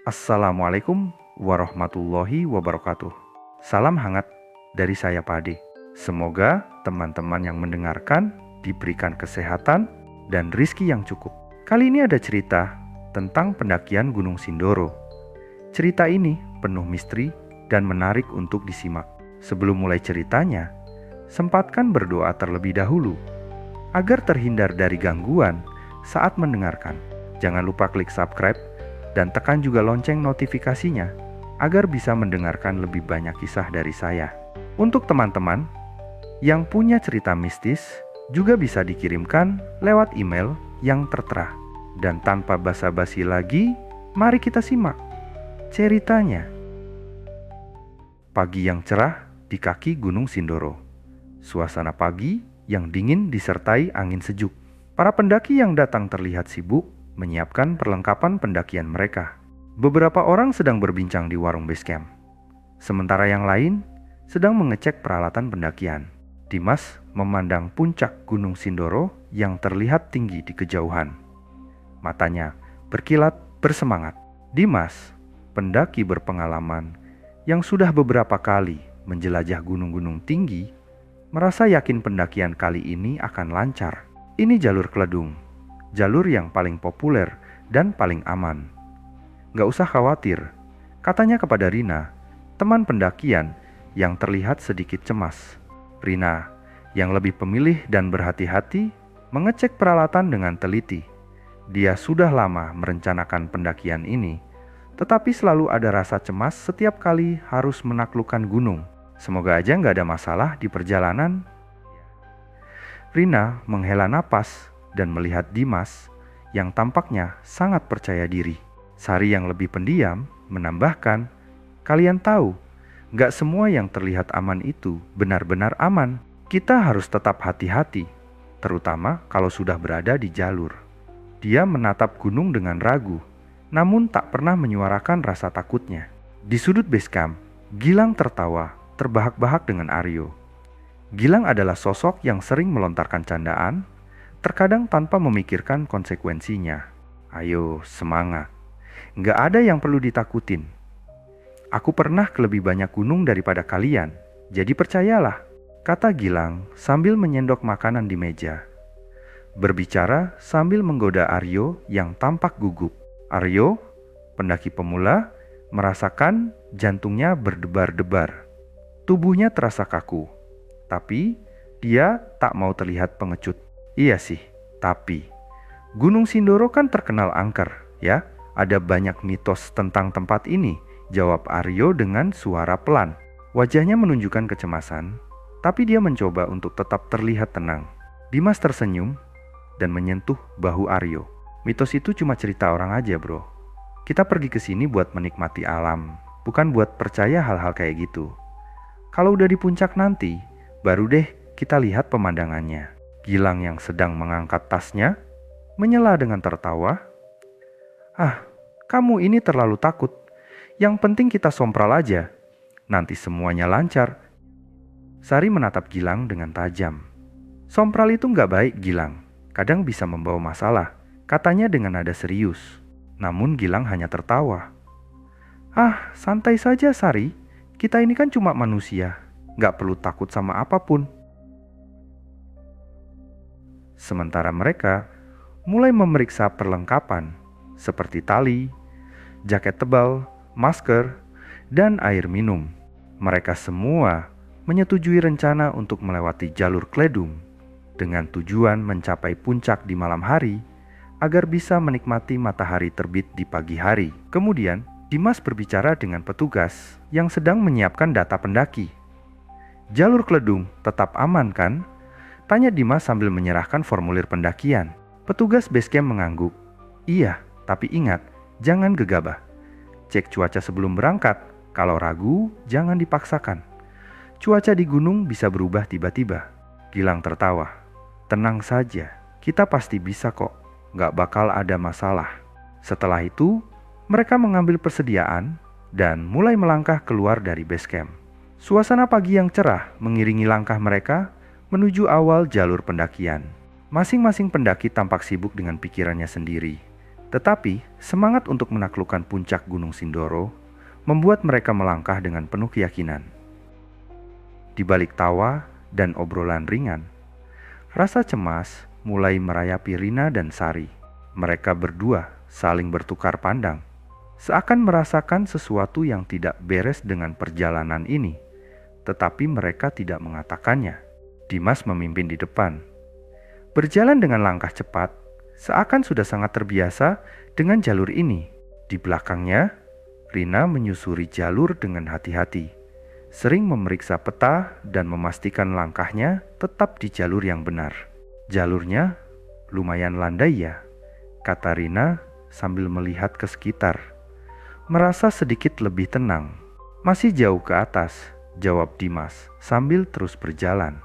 Assalamualaikum warahmatullahi wabarakatuh. Salam hangat dari saya Pade. Semoga teman-teman yang mendengarkan diberikan kesehatan dan rizki yang cukup. Kali ini ada cerita tentang pendakian Gunung Sindoro. Cerita ini penuh misteri dan menarik untuk disimak. Sebelum mulai ceritanya, sempatkan berdoa terlebih dahulu agar terhindar dari gangguan saat mendengarkan. Jangan lupa klik subscribe dan tekan juga lonceng notifikasinya agar bisa mendengarkan lebih banyak kisah dari saya. Untuk teman-teman yang punya cerita mistis juga bisa dikirimkan lewat email yang tertera. Dan tanpa basa-basi lagi, mari kita simak ceritanya. Pagi yang cerah di kaki Gunung Sindoro. Suasana pagi yang dingin disertai angin sejuk. Para pendaki yang datang terlihat sibuk menyiapkan perlengkapan pendakian mereka. Beberapa orang sedang berbincang di warung base camp, sementara yang lain sedang mengecek peralatan pendakian. Dimas memandang puncak Gunung Sindoro yang terlihat tinggi di kejauhan. Matanya berkilat bersemangat. Dimas, pendaki berpengalaman yang sudah beberapa kali menjelajah gunung-gunung tinggi, merasa yakin pendakian kali ini akan lancar. Ini jalur Kledung, jalur yang paling populer dan paling aman. Gak usah khawatir, katanya kepada Rina, teman pendakian yang terlihat sedikit cemas. Rina, yang lebih pemilih dan berhati-hati, mengecek peralatan dengan teliti. Dia sudah lama merencanakan pendakian ini, tetapi selalu ada rasa cemas setiap kali harus menaklukkan gunung. Semoga aja gak ada masalah di perjalanan. Rina menghela napas dan melihat Dimas yang tampaknya sangat percaya diri. Sari yang lebih pendiam menambahkan, kalian tahu, gak semua yang terlihat aman itu benar-benar aman. Kita harus tetap hati-hati, terutama kalau sudah berada di jalur. Dia menatap gunung dengan ragu, namun tak pernah menyuarakan rasa takutnya. Di sudut base camp, Gilang tertawa, terbahak-bahak dengan Aryo. Gilang adalah sosok yang sering melontarkan candaan, terkadang tanpa memikirkan konsekuensinya. Ayo, semangat. Nggak ada yang perlu ditakutin. Aku pernah ke lebih banyak gunung daripada kalian, jadi percayalah, kata Gilang sambil menyendok makanan di meja. Berbicara sambil menggoda Aryo yang tampak gugup. Aryo, pendaki pemula, merasakan jantungnya berdebar-debar. Tubuhnya terasa kaku. Tapi dia tak mau terlihat pengecut. Iya sih, tapi Gunung Sindoro kan terkenal angker, ya? Ada banyak mitos tentang tempat ini, jawab Aryo dengan suara pelan. Wajahnya menunjukkan kecemasan, tapi dia mencoba untuk tetap terlihat tenang. Dimas tersenyum dan menyentuh bahu Aryo. Mitos itu cuma cerita orang aja, bro. Kita pergi ke sini buat menikmati alam, bukan buat percaya hal-hal kayak gitu. Kalau udah di puncak nanti, baru deh kita lihat pemandangannya. Gilang yang sedang mengangkat tasnya menyela dengan tertawa. Ah, kamu ini terlalu takut. Yang penting kita sompral aja. Nanti semuanya lancar. Sari menatap Gilang dengan tajam. Sompral itu nggak baik, Gilang. Kadang bisa membawa masalah, katanya dengan nada serius. Namun Gilang hanya tertawa. Ah, santai saja Sari. Kita ini kan cuma manusia. Gak perlu takut sama apapun. Sementara mereka mulai memeriksa perlengkapan seperti tali, jaket tebal, masker, dan air minum. Mereka semua menyetujui rencana untuk melewati jalur Kledung dengan tujuan mencapai puncak di malam hari agar bisa menikmati matahari terbit di pagi hari. Kemudian Dimas berbicara dengan petugas yang sedang menyiapkan data pendaki. Jalur Kledung tetap aman kan? Tanya Dimas sambil menyerahkan formulir pendakian. Petugas base camp mengangguk. Iya, tapi ingat, jangan gegabah. Cek cuaca sebelum berangkat. Kalau ragu, jangan dipaksakan. Cuaca di gunung bisa berubah tiba-tiba. Gilang tertawa. Tenang saja, kita pasti bisa kok. Gak bakal ada masalah. Setelah itu, mereka mengambil persediaan dan mulai melangkah keluar dari base camp. Suasana pagi yang cerah mengiringi langkah mereka menuju awal jalur pendakian. Masing-masing pendaki tampak sibuk dengan pikirannya sendiri. Tetapi semangat untuk menaklukkan puncak Gunung Sindoro membuat mereka melangkah dengan penuh keyakinan. Di balik tawa dan obrolan ringan, rasa cemas mulai merayapi Rina dan Sari. Mereka berdua saling bertukar pandang, seakan merasakan sesuatu yang tidak beres dengan perjalanan ini. Tetapi mereka tidak mengatakannya. Dimas memimpin di depan, berjalan dengan langkah cepat, seakan sudah sangat terbiasa dengan jalur ini. Di belakangnya, Rina menyusuri jalur dengan hati-hati, sering memeriksa peta dan memastikan langkahnya tetap di jalur yang benar. Jalurnya lumayan landai ya, kata Rina sambil melihat ke sekitar. Merasa sedikit lebih tenang. Masih jauh ke atas, jawab Dimas sambil terus berjalan.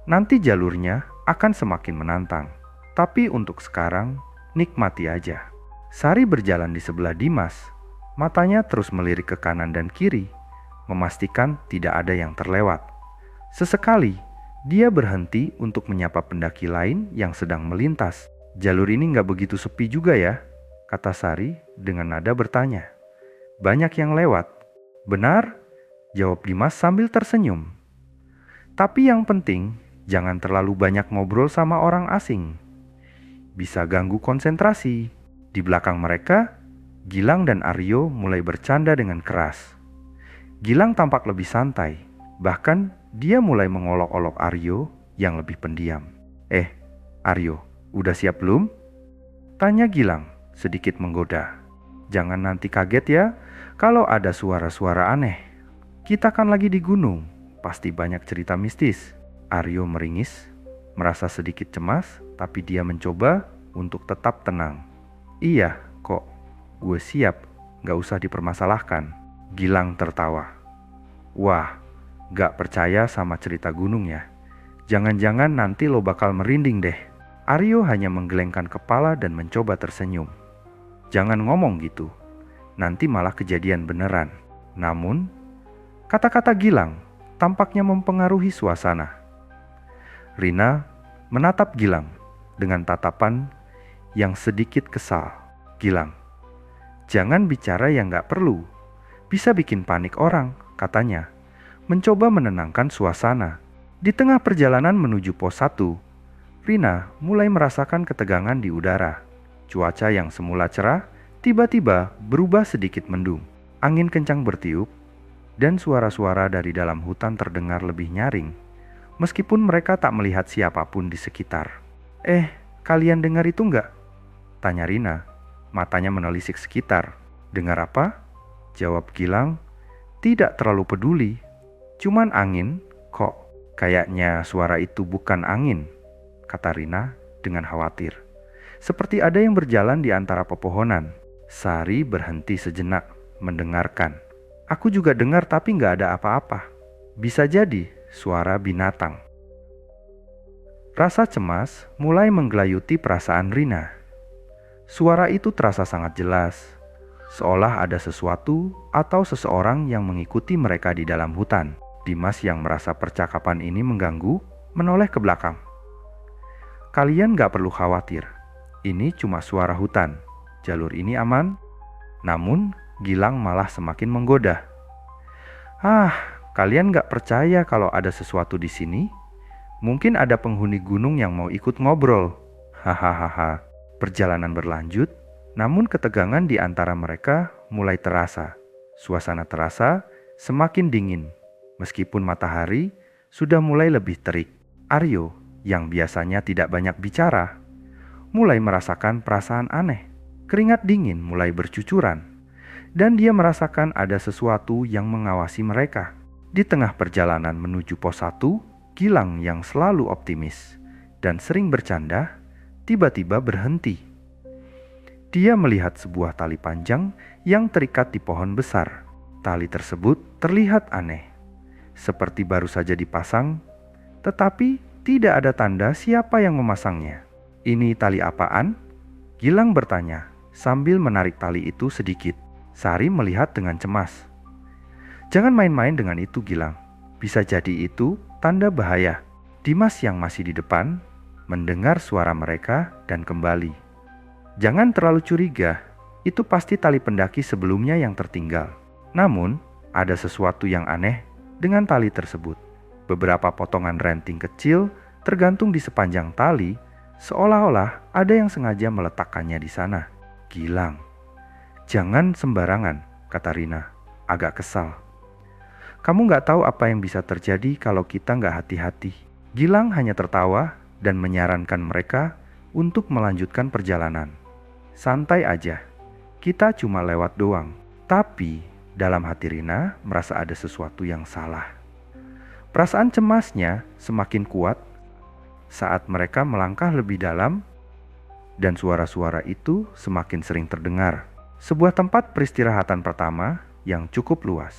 Nanti jalurnya akan semakin menantang. Tapi untuk sekarang, nikmati aja. Sari berjalan di sebelah Dimas. Matanya terus melirik ke kanan dan kiri, memastikan tidak ada yang terlewat. Sesekali, dia berhenti untuk menyapa pendaki lain yang sedang melintas. Jalur ini nggak begitu sepi juga ya, kata Sari dengan nada bertanya. Banyak yang lewat. Benar, jawab Dimas sambil tersenyum. Tapi yang penting, jangan terlalu banyak ngobrol sama orang asing. Bisa ganggu konsentrasi. Di belakang mereka, Gilang dan Aryo mulai bercanda dengan keras. Gilang tampak lebih santai, bahkan dia mulai mengolok-olok Aryo yang lebih pendiam. Aryo, udah siap belum? Tanya Gilang sedikit menggoda. Jangan nanti kaget ya kalau ada suara-suara aneh. Kita kan lagi di gunung, pasti banyak cerita mistis. Aryo meringis, merasa sedikit cemas, tapi dia mencoba untuk tetap tenang. Iya kok, gue siap, gak usah dipermasalahkan. Gilang tertawa. Wah, gak percaya sama cerita gunung ya. Jangan-jangan nanti lo bakal merinding deh. Aryo hanya menggelengkan kepala dan mencoba tersenyum. Jangan ngomong gitu, nanti malah kejadian beneran. Namun, kata-kata Gilang tampaknya mempengaruhi suasana. Rina menatap Gilang dengan tatapan yang sedikit kesal. Gilang, jangan bicara yang gak perlu. Bisa bikin panik orang, katanya. Mencoba menenangkan suasana. Di tengah perjalanan menuju pos 1, Rina mulai merasakan ketegangan di udara. Cuaca yang semula cerah, tiba-tiba berubah sedikit mendung. Angin kencang bertiup, dan suara-suara dari dalam hutan terdengar lebih nyaring. Meskipun mereka tak melihat siapapun di sekitar. Kalian dengar itu enggak? Tanya Rina, matanya menelisik sekitar. Dengar apa? Jawab Gilang, tidak terlalu peduli. Cuman angin kok. Kayaknya suara itu bukan angin, kata Rina dengan khawatir. Seperti ada yang berjalan di antara pepohonan. Sari berhenti sejenak mendengarkan. Aku juga dengar tapi gak ada apa-apa. Bisa jadi suara binatang. Rasa cemas mulai menggelayuti perasaan Rina. Suara itu terasa sangat jelas, seolah ada sesuatu atau seseorang yang mengikuti mereka di dalam hutan. Dimas yang merasa percakapan ini mengganggu, menoleh ke belakang. Kalian gak perlu khawatir, ini cuma suara hutan. Jalur ini aman. Namun Gilang malah semakin menggoda. Kalian gak percaya kalau ada sesuatu di sini? Mungkin ada penghuni gunung yang mau ikut ngobrol. Hahaha. Perjalanan berlanjut, namun ketegangan di antara mereka mulai terasa. Suasana terasa semakin dingin, meskipun matahari sudah mulai lebih terik. Aryo, yang biasanya tidak banyak bicara, mulai merasakan perasaan aneh. Keringat dingin mulai bercucuran, dan dia merasakan ada sesuatu yang mengawasi mereka. Di tengah perjalanan menuju pos 1, Gilang yang selalu optimis dan sering bercanda, tiba-tiba berhenti. Dia melihat sebuah tali panjang yang terikat di pohon besar. Tali tersebut terlihat aneh, seperti baru saja dipasang, tetapi tidak ada tanda siapa yang memasangnya. Ini tali apaan? Gilang bertanya sambil menarik tali itu sedikit. Sari melihat dengan cemas. Jangan main-main dengan itu, Gilang. Bisa jadi itu tanda bahaya. Dimas yang masih di depan mendengar suara mereka dan kembali. Jangan terlalu curiga, itu pasti tali pendaki sebelumnya yang tertinggal. Namun, ada sesuatu yang aneh dengan tali tersebut. Beberapa potongan ranting kecil tergantung di sepanjang tali, seolah-olah ada yang sengaja meletakkannya di sana. Gilang. Jangan sembarangan, kata Rina, agak kesal. Kamu nggak tahu apa yang bisa terjadi kalau kita nggak hati-hati. Gilang hanya tertawa dan menyarankan mereka untuk melanjutkan perjalanan. Santai aja, kita cuma lewat doang. Tapi dalam hati Rina merasa ada sesuatu yang salah. Perasaan cemasnya semakin kuat saat mereka melangkah lebih dalam dan suara-suara itu semakin sering terdengar. Sebuah tempat peristirahatan pertama yang cukup luas.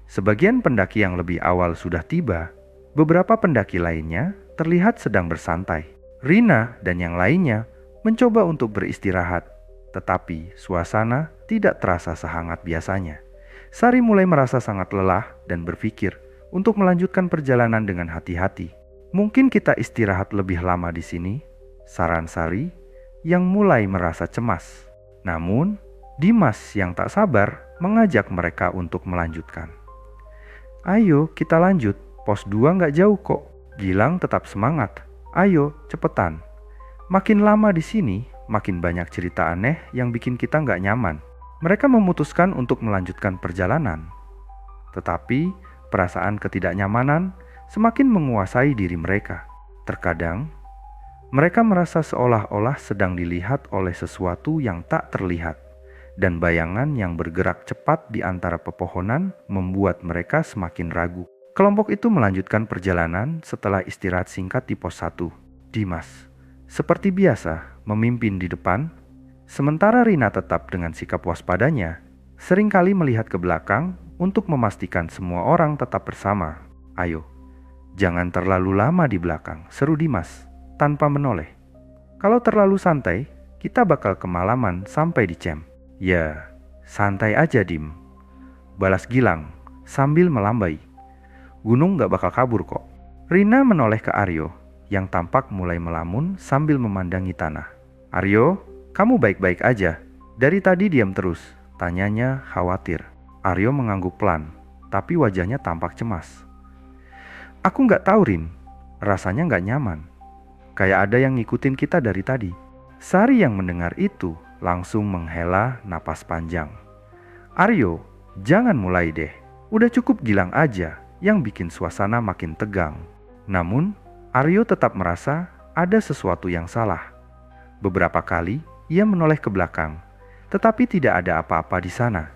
Sebagian pendaki yang lebih awal sudah tiba, beberapa pendaki lainnya terlihat sedang bersantai. Rina dan yang lainnya mencoba untuk beristirahat, tetapi suasana tidak terasa sehangat biasanya. Sari mulai merasa sangat lelah dan berpikir untuk melanjutkan perjalanan dengan hati-hati. Mungkin kita istirahat lebih lama di sini, saran Sari yang mulai merasa cemas. Namun, Dimas yang tak sabar mengajak mereka untuk melanjutkan. Ayo kita lanjut, pos 2 nggak jauh kok. Gilang tetap semangat. Ayo cepetan. Makin lama di sini, makin banyak cerita aneh yang bikin kita nggak nyaman. Mereka memutuskan untuk melanjutkan perjalanan. Tetapi perasaan ketidaknyamanan semakin menguasai diri mereka. Terkadang, mereka merasa seolah-olah sedang dilihat oleh sesuatu yang tak terlihat. Dan bayangan yang bergerak cepat di antara pepohonan membuat mereka semakin ragu. Kelompok itu melanjutkan perjalanan setelah istirahat singkat di pos 1. Dimas, seperti biasa, memimpin di depan, sementara Rina tetap dengan sikap waspadanya, seringkali melihat ke belakang untuk memastikan semua orang tetap bersama. Ayo, jangan terlalu lama di belakang, seru Dimas, tanpa menoleh. Kalau terlalu santai, kita bakal kemalaman sampai di camp. Ya, santai aja Dim, balas Gilang sambil melambai. Gunung gak bakal kabur kok. Rina menoleh ke Aryo yang tampak mulai melamun sambil memandangi tanah. Aryo, kamu baik-baik aja? Dari tadi diam terus, tanyanya khawatir. Aryo mengangguk pelan, tapi wajahnya tampak cemas. Aku gak tahu Rin, rasanya gak nyaman. Kayak ada yang ngikutin kita dari tadi. Sari yang mendengar itu langsung menghela napas panjang. Aryo, jangan mulai deh. Udah cukup Gilang aja yang bikin suasana makin tegang. Namun, Aryo tetap merasa ada sesuatu yang salah. Beberapa kali ia menoleh ke belakang, tetapi tidak ada apa-apa di sana.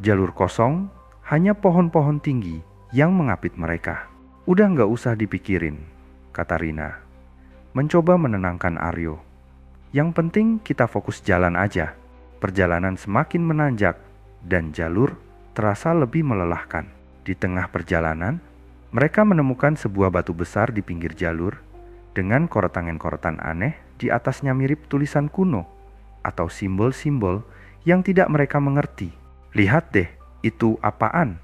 Jalur kosong, hanya pohon-pohon tinggi yang mengapit mereka. Udah nggak usah dipikirin, kata Rina, mencoba menenangkan Aryo. Yang penting kita fokus jalan aja. Perjalanan semakin menanjak dan jalur terasa lebih melelahkan. Di tengah perjalanan, mereka menemukan sebuah batu besar di pinggir jalur dengan koretan-koretan aneh di atasnya mirip tulisan kuno atau simbol-simbol yang tidak mereka mengerti. Lihat deh, itu apaan?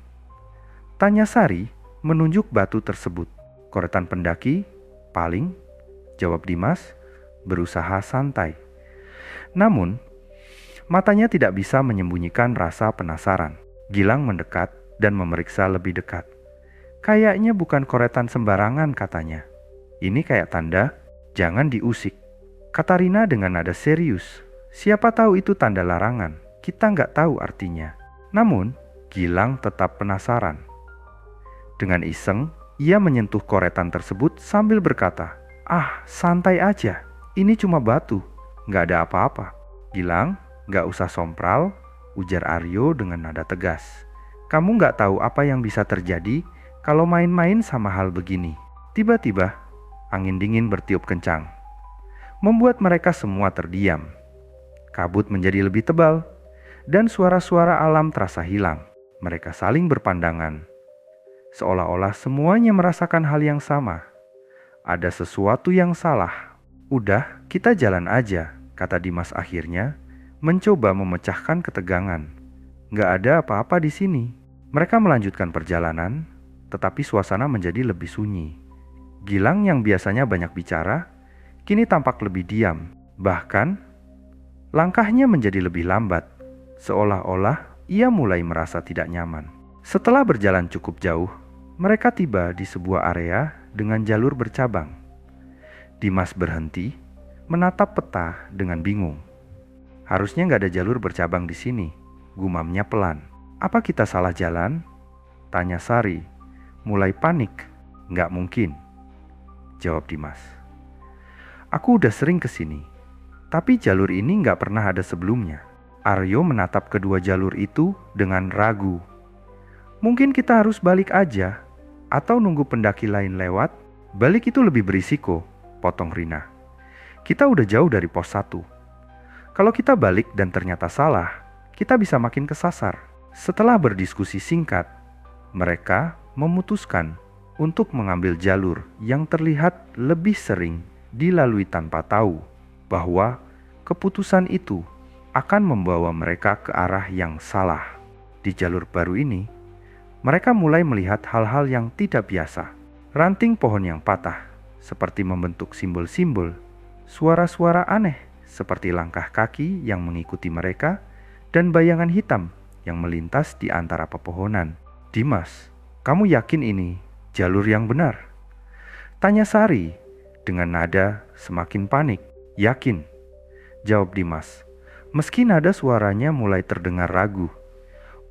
Tanya Sari menunjuk batu tersebut. Koretan pendaki, paling, jawab Dimas, berusaha santai. Namun, matanya tidak bisa menyembunyikan rasa penasaran. Gilang mendekat dan memeriksa lebih dekat. Kayaknya bukan koretan sembarangan, katanya. Ini kayak tanda, jangan diusik. Kata Rina dengan nada serius. Siapa tahu itu tanda larangan, kita nggak tahu artinya. Namun, Gilang tetap penasaran. Dengan iseng, ia menyentuh koretan tersebut sambil berkata, "Ah, santai aja. Ini cuma batu, nggak ada apa-apa." Gilang, nggak usah sompral, ujar Aryo dengan nada tegas. Kamu nggak tahu apa yang bisa terjadi kalau main-main sama hal begini. Tiba-tiba, angin dingin bertiup kencang, membuat mereka semua terdiam. Kabut menjadi lebih tebal, dan suara-suara alam terasa hilang. Mereka saling berpandangan, seolah-olah semuanya merasakan hal yang sama. Ada sesuatu yang salah. Udah, kita jalan aja, kata Dimas akhirnya, mencoba memecahkan ketegangan. Nggak ada apa-apa di sini. Mereka melanjutkan perjalanan, tetapi suasana menjadi lebih sunyi. Gilang yang biasanya banyak bicara, kini tampak lebih diam. Bahkan, Langkahnya menjadi lebih lambat, seolah-olah ia mulai merasa tidak nyaman. Setelah berjalan cukup jauh, mereka tiba di sebuah area dengan jalur bercabang. Dimas berhenti, menatap peta dengan bingung. Harusnya nggak ada jalur bercabang di sini, gumamnya pelan. Apa kita salah jalan? Tanya Sari, mulai panik. Nggak mungkin, jawab Dimas. Aku udah sering kesini, tapi jalur ini nggak pernah ada sebelumnya. Aryo menatap kedua jalur itu dengan ragu. Mungkin kita harus balik aja, atau nunggu pendaki lain lewat. Balik itu lebih berisiko, potong Rina. Kita udah jauh dari pos 1. Kalau kita balik dan ternyata salah, kita bisa makin kesasar. Setelah berdiskusi singkat, mereka memutuskan untuk mengambil jalur yang terlihat lebih sering dilalui tanpa tahu bahwa keputusan itu akan membawa mereka ke arah yang salah. Di jalur baru ini, mereka mulai melihat hal-hal yang tidak biasa. Ranting pohon yang patah, seperti membentuk simbol-simbol. Suara-suara aneh, seperti langkah kaki yang mengikuti mereka, dan bayangan hitam yang melintas di antara pepohonan. Dimas, kamu yakin ini jalur yang benar? Tanya Sari dengan nada semakin panik. Yakin, jawab Dimas. Meski nada suaranya mulai terdengar ragu.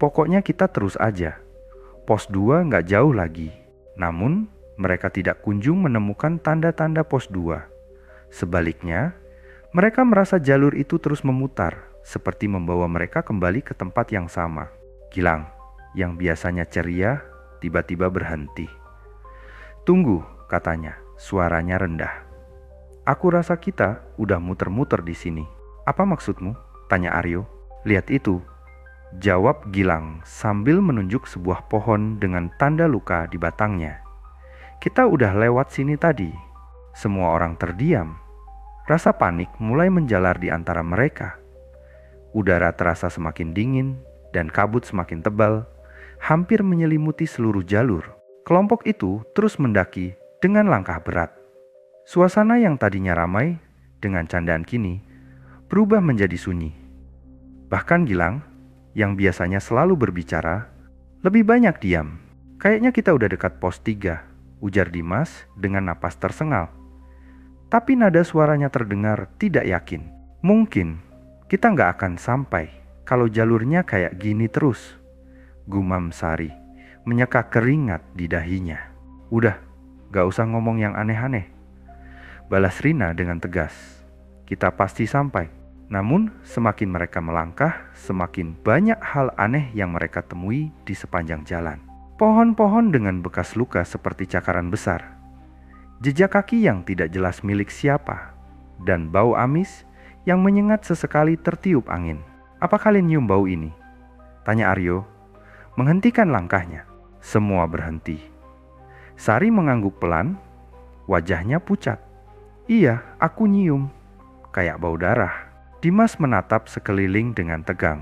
Pokoknya kita terus aja. Pos 2 nggak jauh lagi. Namun, mereka tidak kunjung menemukan tanda-tanda pos 2. Sebaliknya, mereka merasa jalur itu terus memutar, seperti membawa mereka kembali ke tempat yang sama. Gilang, yang biasanya ceria, tiba-tiba berhenti. Tunggu, katanya, suaranya rendah. Aku rasa kita udah muter-muter di sini. Apa maksudmu? Tanya Aryo. Lihat itu, jawab Gilang sambil menunjuk sebuah pohon dengan tanda luka di batangnya. Kita udah lewat sini tadi. Semua orang terdiam. Rasa panik mulai menjalar di antara mereka. Udara terasa semakin dingin dan kabut semakin tebal, hampir menyelimuti seluruh jalur. Kelompok itu terus mendaki dengan langkah berat. Suasana yang tadinya ramai dengan candaan kini berubah menjadi sunyi. Bahkan Gilang, yang biasanya selalu berbicara, lebih banyak diam. Kayaknya kita udah dekat pos 3, ujar Dimas dengan napas tersengal. Tapi nada suaranya terdengar tidak yakin. Mungkin kita nggak akan sampai kalau jalurnya kayak gini terus, gumam Sari, menyeka keringat di dahinya. Udah, gak usah ngomong yang aneh-aneh, balas Rina dengan tegas. Kita pasti sampai. Namun semakin mereka melangkah, semakin banyak hal aneh yang mereka temui di sepanjang jalan. Pohon-pohon dengan bekas luka seperti cakaran besar, jejak kaki yang tidak jelas milik siapa, dan bau amis yang menyengat sesekali tertiup angin. Apa kalian nyium bau ini? Tanya Aryo, menghentikan langkahnya. Semua berhenti. Sari mengangguk pelan, wajahnya pucat. Iya, aku nyium, kayak bau darah. Dimas menatap sekeliling dengan tegang.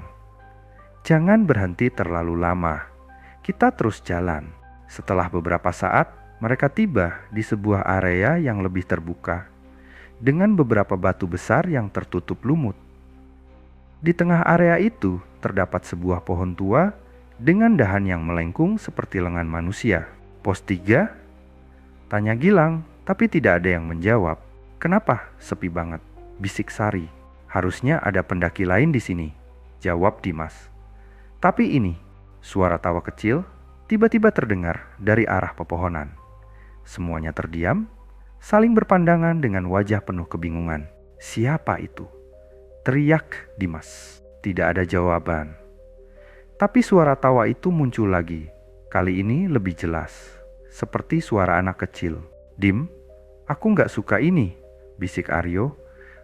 Jangan berhenti terlalu lama. Kita terus jalan. Setelah beberapa saat, mereka tiba di sebuah area yang lebih terbuka, dengan beberapa batu besar yang tertutup lumut. Di tengah area itu terdapat sebuah pohon tua dengan dahan yang melengkung seperti lengan manusia. Pos 3? Tanya Gilang, tapi tidak ada yang menjawab. Kenapa sepi banget? Bisik Sari. Harusnya ada pendaki lain di sini, jawab Dimas. Tapi ini, suara tawa kecil tiba-tiba terdengar dari arah pepohonan. Semuanya terdiam, saling berpandangan dengan wajah penuh kebingungan. Siapa itu? Teriak Dimas. Tidak ada jawaban. Tapi suara tawa itu muncul lagi. Kali ini lebih jelas, seperti suara anak kecil. Dim, aku gak suka ini, bisik Aryo.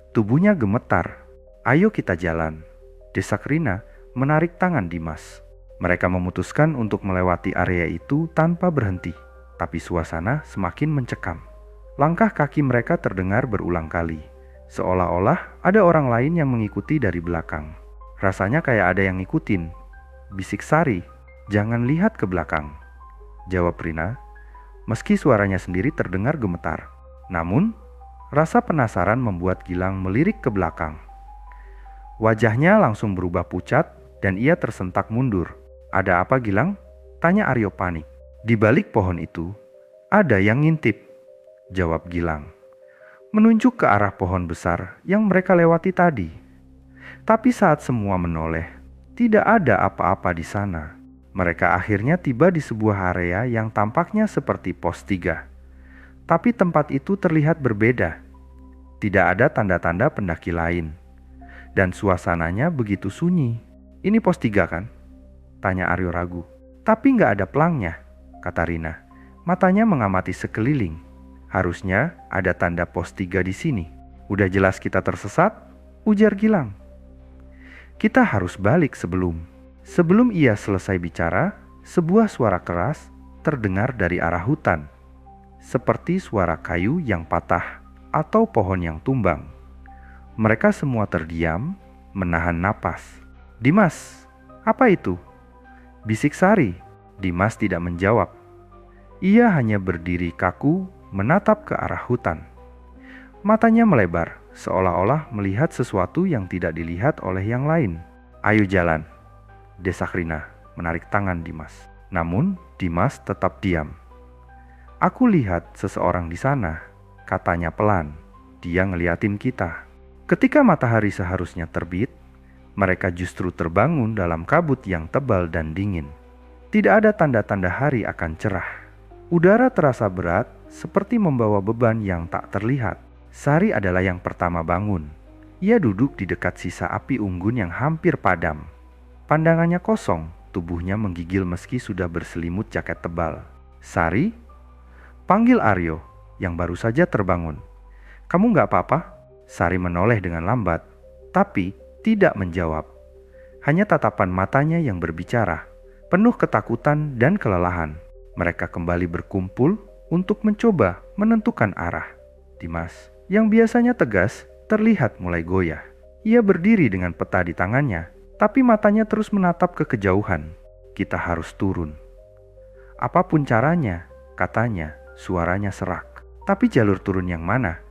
Tubuhnya gemetar. Ayo kita jalan, desak Rina menarik tangan Dimas. Mereka memutuskan untuk melewati area itu tanpa berhenti. Tapi suasana semakin mencekam. Langkah kaki mereka terdengar berulang kali, seolah-olah ada orang lain yang mengikuti dari belakang. Rasanya kayak ada yang ngikutin, bisik Sari. Jangan lihat ke belakang, jawab Rina, meski suaranya sendiri terdengar gemetar. Namun, rasa penasaran membuat Gilang melirik ke belakang. Wajahnya langsung berubah pucat dan ia tersentak mundur. "Ada apa, Gilang?" tanya Aryo panik. "Di balik pohon itu, ada yang ngintip," jawab Gilang, menunjuk ke arah pohon besar yang mereka lewati tadi. Tapi saat semua menoleh, tidak ada apa-apa di sana. Mereka akhirnya tiba di sebuah area yang tampaknya seperti pos 3. Tapi tempat itu terlihat berbeda. Tidak ada tanda-tanda pendaki lain. Dan suasananya begitu sunyi. "Ini pos 3 kan?" tanya Aryo ragu. "Tapi nggak ada pelangnya," kata Rina. Matanya mengamati sekeliling. "Harusnya ada tanda pos 3 di sini." "Udah jelas kita tersesat," ujar Gilang. "Kita harus balik sebelum..." Sebelum ia selesai bicara, sebuah suara keras terdengar dari arah hutan. Seperti suara kayu yang patah atau pohon yang tumbang. Mereka semua terdiam, menahan napas. "Dimas, apa itu?" bisik Sari. Dimas tidak menjawab. Ia hanya berdiri kaku menatap ke arah hutan. Matanya melebar, seolah-olah melihat sesuatu yang tidak dilihat oleh yang lain. "Ayo jalan," desak Rina, menarik tangan Dimas. Namun Dimas tetap diam. "Aku lihat seseorang di sana," katanya pelan. "Dia ngeliatin kita." Ketika matahari seharusnya terbit, mereka justru terbangun dalam kabut yang tebal dan dingin. Tidak ada tanda-tanda hari akan cerah. Udara terasa berat, seperti membawa beban yang tak terlihat. Sari adalah yang pertama bangun. Ia duduk di dekat sisa api unggun yang hampir padam. Pandangannya kosong, tubuhnya menggigil meski sudah berselimut jaket tebal. "Sari?" panggil Aryo yang baru saja terbangun. "Kamu nggak apa-apa?" Sari menoleh dengan lambat, tapi tidak menjawab. Hanya tatapan matanya yang berbicara, penuh ketakutan dan kelelahan. Mereka kembali berkumpul untuk mencoba menentukan arah. Dimas, yang biasanya tegas, terlihat mulai goyah. Ia berdiri dengan peta di tangannya, tapi matanya terus menatap ke kejauhan. "Kita harus turun." "Apapun caranya," katanya, suaranya serak. "Tapi jalur turun yang mana?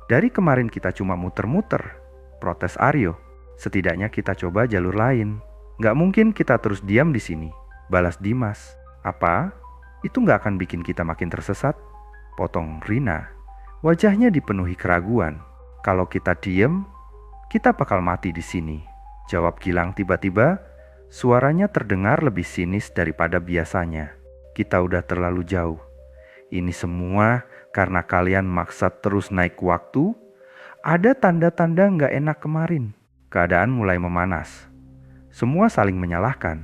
Dari kemarin kita cuma muter-muter," protes Aryo. "Setidaknya kita coba jalur lain." "Nggak mungkin kita terus diam di sini," balas Dimas. "Apa? Itu nggak akan bikin kita makin tersesat?" potong Rina. Wajahnya dipenuhi keraguan. "Kalau kita diem, kita bakal mati di sini," jawab Gilang tiba-tiba. Suaranya terdengar lebih sinis daripada biasanya. "Kita udah terlalu jauh. Ini semua karena kalian maksa terus naik waktu. Ada tanda-tanda nggak enak kemarin." Keadaan mulai memanas. Semua saling menyalahkan,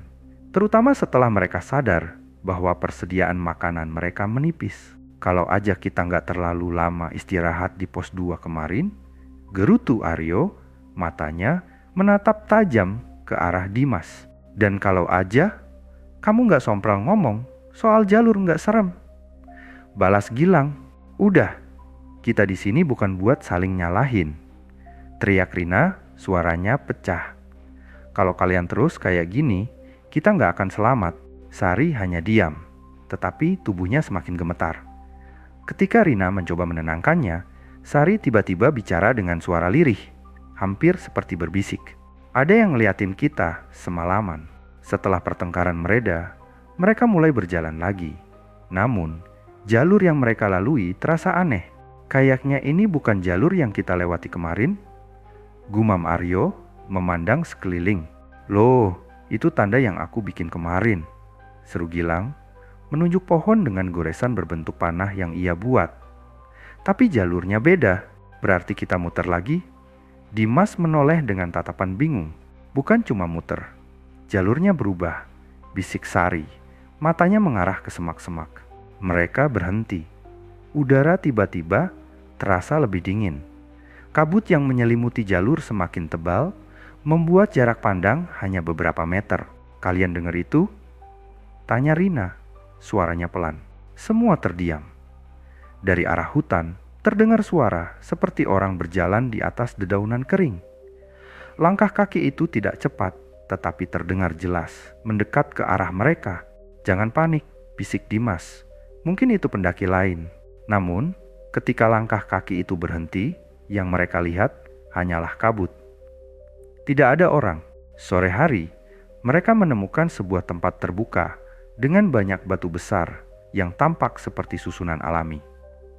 terutama setelah mereka sadar bahwa persediaan makanan mereka menipis. "Kalau aja kita nggak terlalu lama istirahat di pos 2 kemarin," gerutu Aryo, matanya menatap tajam ke arah Dimas. "Dan kalau aja kamu nggak sompral ngomong soal jalur nggak serem," balas Gilang. "Udah, kita di sini bukan buat saling nyalahin," teriak Rina, suaranya pecah. "Kalau kalian terus kayak gini, kita nggak akan selamat." Sari hanya diam, tetapi tubuhnya semakin gemetar. Ketika Rina mencoba menenangkannya, Sari tiba-tiba bicara dengan suara lirih, hampir seperti berbisik. "Ada yang ngeliatin kita semalaman." Setelah pertengkaran mereda, mereka mulai berjalan lagi. Namun, jalur yang mereka lalui terasa aneh. "Kayaknya ini bukan jalur yang kita lewati kemarin," gumam Aryo memandang sekeliling. "Loh, itu tanda yang aku bikin kemarin," seru Gilang, menunjuk pohon dengan goresan berbentuk panah yang ia buat. "Tapi jalurnya beda, berarti kita muter lagi?" Dimas menoleh dengan tatapan bingung. "Bukan cuma muter, jalurnya berubah," bisik Sari. Matanya mengarah ke semak-semak. Mereka berhenti. Udara tiba-tiba terasa lebih dingin. Kabut yang menyelimuti jalur semakin tebal, membuat jarak pandang hanya beberapa meter. "Kalian dengar itu?" tanya Rina, suaranya pelan. Semua terdiam. Dari arah hutan, terdengar suara seperti orang berjalan di atas dedaunan kering. Langkah kaki itu tidak cepat, tetapi terdengar jelas, mendekat ke arah mereka. "Jangan panik," bisik Dimas. "Mungkin itu pendaki lain." Namun, ketika langkah kaki itu berhenti, yang mereka lihat hanyalah kabut. Tidak ada orang. Sore hari, mereka menemukan sebuah tempat terbuka dengan banyak batu besar yang tampak seperti susunan alami.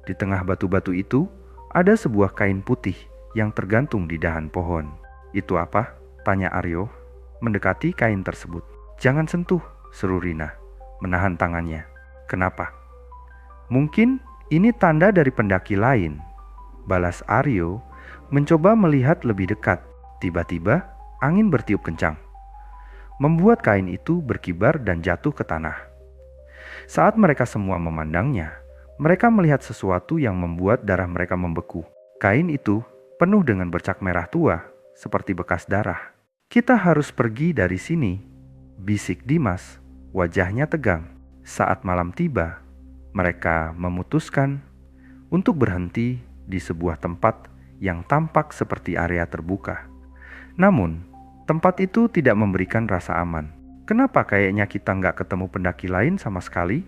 Di tengah batu-batu itu, ada sebuah kain putih yang tergantung di dahan pohon. "Itu apa?" tanya Aryo, mendekati kain tersebut. "Jangan sentuh," seru Rina, menahan tangannya. "Kenapa?" "Mungkin ini tanda dari pendaki lain," balas Aryo, mencoba melihat lebih dekat. Tiba-tiba, angin bertiup kencang, membuat kain itu berkibar dan jatuh ke tanah. Saat mereka semua memandangnya, mereka melihat sesuatu yang membuat darah mereka membeku. Kain itu penuh dengan bercak merah tua, seperti bekas darah. "Kita harus pergi dari sini," bisik Dimas, wajahnya tegang. Saat malam tiba, mereka memutuskan untuk berhenti di sebuah tempat yang tampak seperti area terbuka. Namun, tempat itu tidak memberikan rasa aman. "Kenapa kayaknya kita nggak ketemu pendaki lain sama sekali?"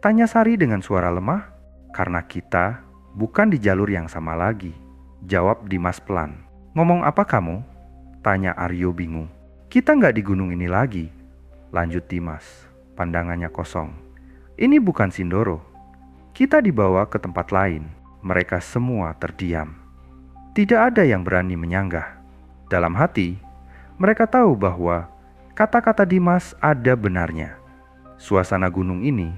tanya Sari dengan suara lemah. "Karena kita bukan di jalur yang sama lagi," jawab Dimas pelan. "Ngomong apa kamu?" tanya Aryo bingung. "Kita nggak di gunung ini lagi," lanjut Dimas, pandangannya kosong. "Ini bukan Sindoro. Kita dibawa ke tempat lain." Mereka semua terdiam. Tidak ada yang berani menyanggah. Dalam hati, mereka tahu bahwa kata-kata Dimas ada benarnya. Suasana gunung ini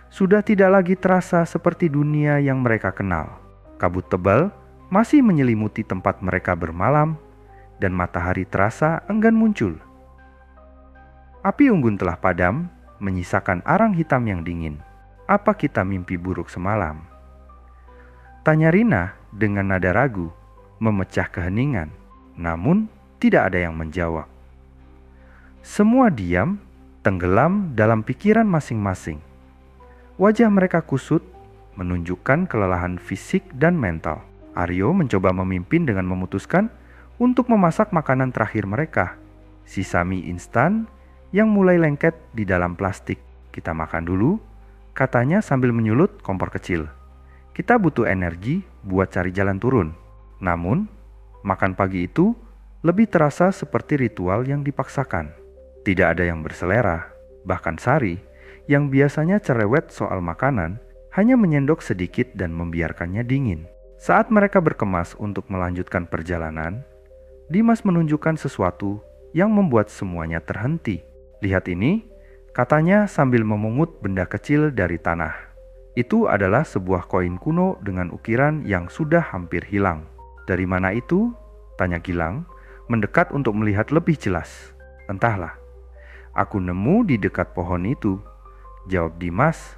sudah tidak lagi terasa seperti dunia yang mereka kenal. Kabut tebal masih menyelimuti tempat mereka bermalam, dan matahari terasa enggan muncul. Api unggun telah padam, menyisakan arang hitam yang dingin. "Apa kita mimpi buruk semalam?" tanya Rina dengan nada ragu, memecah keheningan. Namun tidak ada yang menjawab. Semua diam, tenggelam dalam pikiran masing-masing. Wajah mereka kusut, menunjukkan kelelahan fisik dan mental. Aryo mencoba memimpin dengan memutuskan untuk memasak makanan terakhir mereka, sisa mie instan yang mulai lengket di dalam plastik. "Kita makan dulu," katanya sambil menyulut kompor kecil. "Kita butuh energi buat cari jalan turun." Namun, makan pagi itu lebih terasa seperti ritual yang dipaksakan. Tidak ada yang berselera, bahkan Sari, yang biasanya cerewet soal makanan, hanya menyendok sedikit dan membiarkannya dingin. Saat mereka berkemas untuk melanjutkan perjalanan, Dimas menunjukkan sesuatu yang membuat semuanya terhenti. "Lihat ini," katanya sambil memungut benda kecil dari tanah. Itu adalah sebuah koin kuno dengan ukiran yang sudah hampir hilang. "Dari mana itu?" tanya Gilang, mendekat untuk melihat lebih jelas. "Entahlah, aku nemu di dekat pohon itu," jawab Dimas,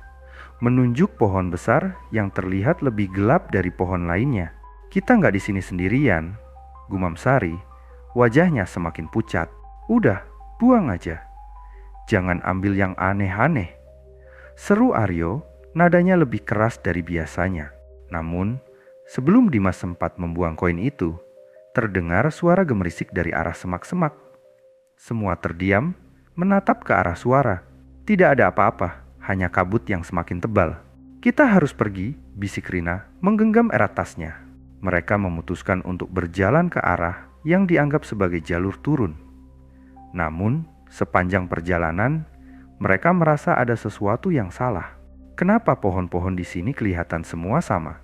menunjuk pohon besar yang terlihat lebih gelap dari pohon lainnya. "Kita nggak di sini sendirian," gumam Sari, wajahnya semakin pucat. "Udah, buang aja. Jangan ambil yang aneh-aneh," seru Aryo, nadanya lebih keras dari biasanya. Namun, sebelum Dimas sempat membuang koin itu, terdengar suara gemerisik dari arah semak-semak. Semua terdiam, menatap ke arah suara. Tidak ada apa-apa, hanya kabut yang semakin tebal. "Kita harus pergi," bisik Rina, menggenggam erat tasnya. Mereka memutuskan untuk berjalan ke arah yang dianggap sebagai jalur turun. Namun, sepanjang perjalanan, mereka merasa ada sesuatu yang salah. "Kenapa pohon-pohon di sini kelihatan semua sama?"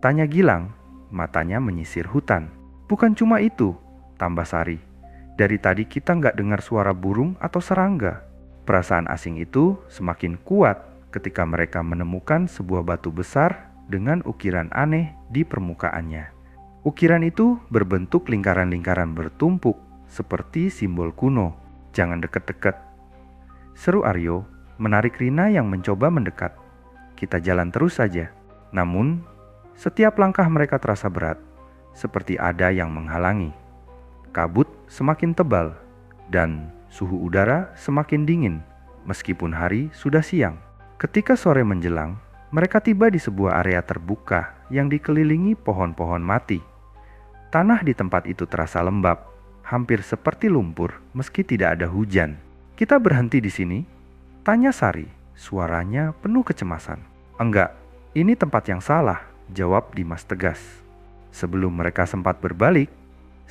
tanya Gilang, matanya menyisir hutan. "Bukan cuma itu," tambah Sari. "Dari tadi kita nggak dengar suara burung atau serangga." Perasaan asing itu semakin kuat ketika mereka menemukan sebuah batu besar dengan ukiran aneh di permukaannya. Ukiran itu berbentuk lingkaran-lingkaran bertumpuk seperti simbol kuno. "Jangan deket-deket," seru Aryo, menarik Rina yang mencoba mendekat. "Kita jalan terus saja." Namun, setiap langkah mereka terasa berat, seperti ada yang menghalangi. Kabut semakin tebal, dan suhu udara semakin dingin, meskipun hari sudah siang. Ketika sore menjelang, mereka tiba di sebuah area terbuka yang dikelilingi pohon-pohon mati. Tanah di tempat itu terasa lembab, hampir seperti lumpur meski tidak ada hujan. "Kita berhenti di sini?" tanya Sari, suaranya penuh kecemasan. "Enggak, ini tempat yang salah," jawab Dimas tegas. Sebelum mereka sempat berbalik,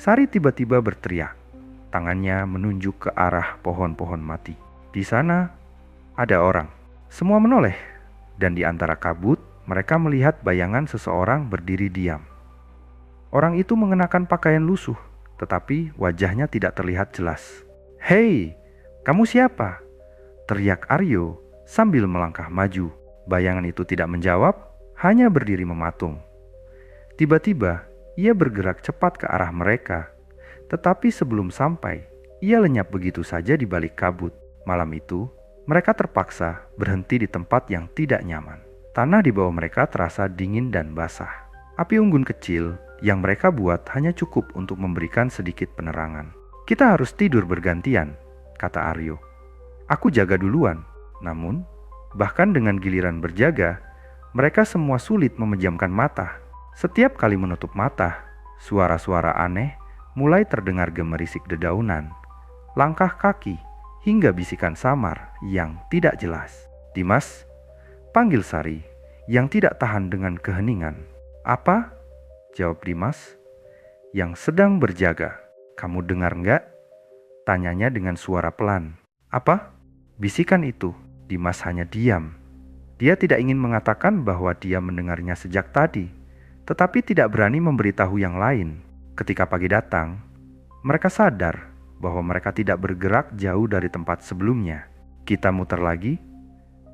Sari tiba-tiba berteriak. Tangannya menunjuk ke arah pohon-pohon mati. Di sana ada orang. Semua menoleh, dan di antara kabut mereka melihat bayangan seseorang berdiri diam. Orang itu mengenakan pakaian lusuh, tetapi wajahnya tidak terlihat jelas. "Hei, kamu siapa?" teriak Aryo sambil melangkah maju. Bayangan itu tidak menjawab, hanya berdiri mematung. Tiba-tiba, ia bergerak cepat ke arah mereka. Tetapi sebelum sampai, ia lenyap begitu saja di balik kabut. Malam itu, mereka terpaksa berhenti di tempat yang tidak nyaman. Tanah di bawah mereka terasa dingin dan basah. Api unggun kecil yang mereka buat hanya cukup untuk memberikan sedikit penerangan. "Kita harus tidur bergantian," kata Aryo. "Aku jaga duluan." Namun, bahkan dengan giliran berjaga, mereka semua sulit memejamkan mata. Setiap kali menutup mata, suara-suara aneh mulai terdengar gemerisik dedaunan, langkah kaki, hingga bisikan samar yang tidak jelas. "Dimas," panggil Sari yang tidak tahan dengan keheningan. "Apa?" jawab Dimas yang sedang berjaga. "Kamu dengar nggak?" tanyanya dengan suara pelan. "Apa?" bisikan itu. Dimas hanya diam. Dia tidak ingin mengatakan bahwa dia mendengarnya sejak tadi, tetapi tidak berani memberitahu yang lain. Ketika pagi datang, mereka sadar bahwa mereka tidak bergerak jauh dari tempat sebelumnya. "Kita muter lagi?"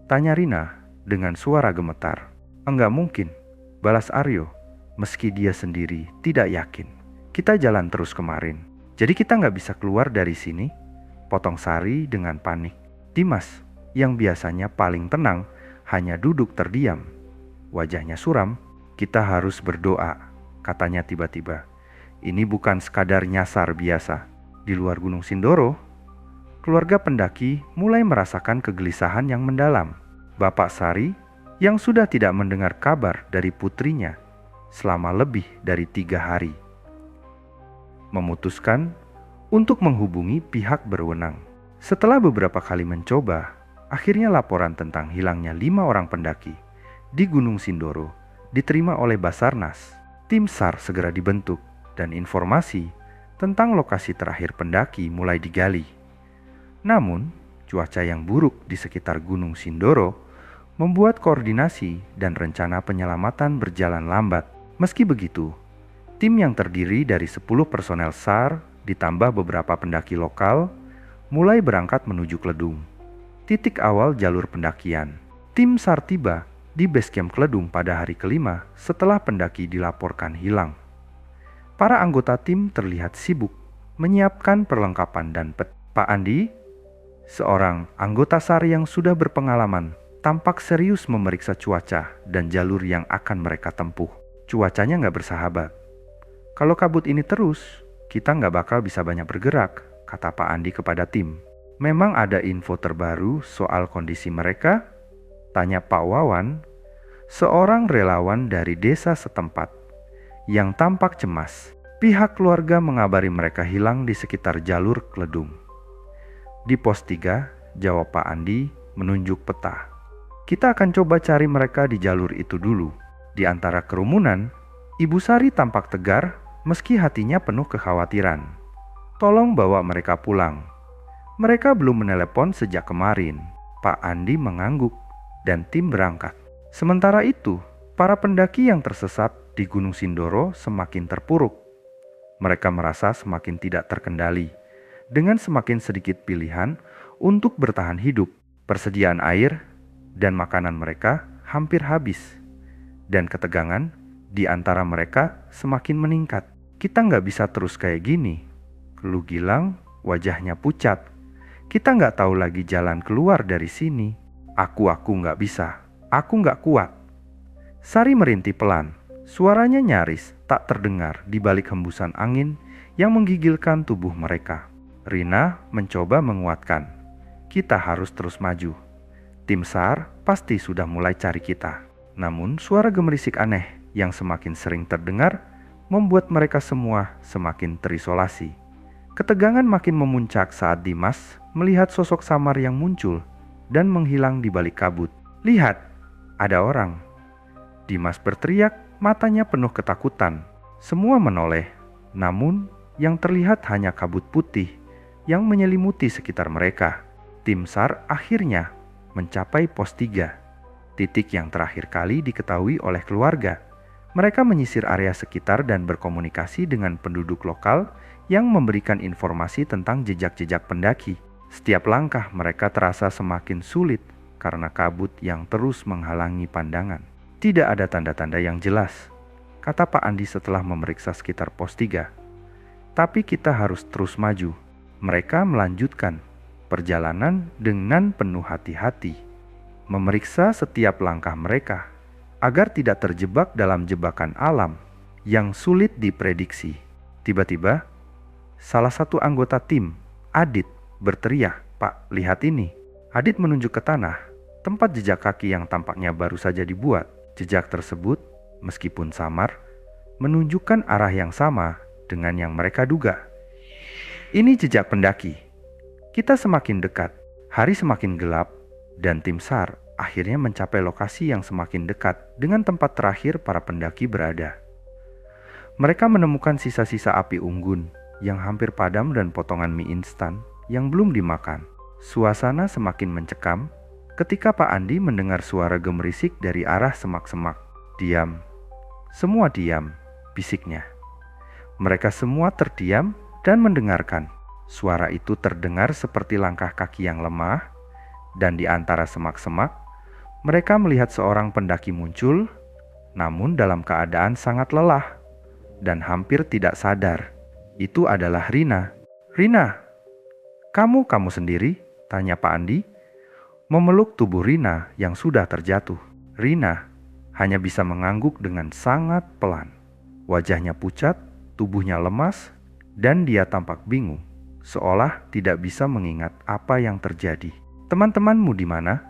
tanya Rina dengan suara gemetar. "Enggak mungkin," balas Aryo, meski dia sendiri tidak yakin. "Kita jalan terus kemarin. Jadi kita nggak bisa keluar dari sini?" potong Sari dengan panik. Dimas, yang biasanya paling tenang, hanya duduk terdiam. Wajahnya suram. "Kita harus berdoa," katanya tiba-tiba. "Ini bukan sekadar nyasar biasa." Di luar Gunung Sindoro, keluarga pendaki mulai merasakan kegelisahan yang mendalam. Bapak Sari, yang sudah tidak mendengar kabar dari putrinya selama lebih dari 3 hari, memutuskan untuk menghubungi pihak berwenang. Setelah beberapa kali mencoba, akhirnya laporan tentang hilangnya 5 orang pendaki di Gunung Sindoro diterima oleh Basarnas. Tim SAR segera dibentuk dan informasi tentang lokasi terakhir pendaki mulai digali. Namun, cuaca yang buruk di sekitar Gunung Sindoro membuat koordinasi dan rencana penyelamatan berjalan lambat. Meski begitu, tim yang terdiri dari 10 personel SAR ditambah beberapa pendaki lokal mulai berangkat menuju Kledung, titik awal jalur pendakian. Tim SAR tiba di base camp Kledung pada hari kelima setelah pendaki dilaporkan hilang. Para anggota tim terlihat sibuk menyiapkan perlengkapan dan Pak Andi, seorang anggota SAR yang sudah berpengalaman, tampak serius memeriksa cuaca dan jalur yang akan mereka tempuh. "Cuacanya nggak bersahabat. Kalau kabut ini terus, kita nggak bakal bisa banyak bergerak," kata Pak Andi kepada tim. "Memang ada info terbaru soal kondisi mereka?" tanya Pak Wawan, seorang relawan dari desa setempat yang tampak cemas. Pihak keluarga mengabari mereka hilang di sekitar jalur Kledung. "Di pos 3, jawab Pak Andi menunjuk peta. "Kita akan coba cari mereka di jalur itu dulu." Di antara kerumunan, Ibu Sari tampak tegar meski hatinya penuh kekhawatiran. "Tolong bawa mereka pulang. Mereka belum menelepon sejak kemarin." Pak Andi mengangguk dan tim berangkat. Sementara itu, para pendaki yang tersesat di Gunung Sindoro semakin terpuruk. Mereka merasa semakin tidak terkendali. Dengan semakin sedikit pilihan untuk bertahan hidup, persediaan air dan makanan mereka hampir habis. Dan ketegangan di antara mereka semakin meningkat. "Kita nggak bisa terus kayak gini," Lu Gilang, wajahnya pucat. "Kita nggak tahu lagi jalan keluar dari sini." Aku nggak bisa. Aku nggak kuat." Sari merintih pelan. Suaranya nyaris tak terdengar di balik hembusan angin yang menggigilkan tubuh mereka. Rina mencoba menguatkan. "Kita harus terus maju. Tim SAR pasti sudah mulai cari kita." Namun suara gemerisik aneh yang semakin sering terdengar membuat mereka semua semakin terisolasi. Ketegangan makin memuncak saat Dimas melihat sosok samar yang muncul dan menghilang di balik kabut. "Lihat, ada orang!" Dimas berteriak, matanya penuh ketakutan. Semua menoleh, namun yang terlihat hanya kabut putih yang menyelimuti sekitar mereka. Tim SAR akhirnya mencapai pos 3, titik yang terakhir kali diketahui oleh keluarga. Mereka menyisir area sekitar dan berkomunikasi dengan penduduk lokal yang memberikan informasi tentang jejak-jejak pendaki. Setiap langkah mereka terasa semakin sulit karena kabut yang terus menghalangi pandangan. Tidak ada tanda-tanda yang jelas, kata Pak Andi setelah memeriksa sekitar pos 3. Tapi kita harus terus maju. Mereka melanjutkan perjalanan dengan penuh hati-hati, memeriksa setiap langkah mereka agar tidak terjebak dalam jebakan alam yang sulit diprediksi. Tiba-tiba, salah satu anggota tim, Adit, berteriak, "Pak, lihat ini." Adit menunjuk ke tanah, tempat jejak kaki yang tampaknya baru saja dibuat. Jejak tersebut, meskipun samar, menunjukkan arah yang sama dengan yang mereka duga. Ini jejak pendaki. Kita semakin dekat, hari semakin gelap, dan tim SAR akhirnya mencapai lokasi yang semakin dekat dengan tempat terakhir para pendaki berada. Mereka menemukan sisa-sisa api unggun yang hampir padam dan potongan mie instan yang belum dimakan. Suasana semakin mencekam ketika Pak Andi mendengar suara gemerisik dari arah semak-semak. "Diam, semua diam," bisiknya. Mereka semua terdiam dan mendengarkan. Suara itu terdengar seperti langkah kaki yang lemah, dan di antara semak-semak, mereka melihat seorang pendaki muncul, namun dalam keadaan sangat lelah dan hampir tidak sadar. Itu adalah Rina. "Rina, kamu sendiri?" tanya Pak Andi, memeluk tubuh Rina yang sudah terjatuh. Rina hanya bisa mengangguk dengan sangat pelan. Wajahnya pucat, tubuhnya lemas, dan dia tampak bingung, seolah tidak bisa mengingat apa yang terjadi. "Teman-temanmu di mana?"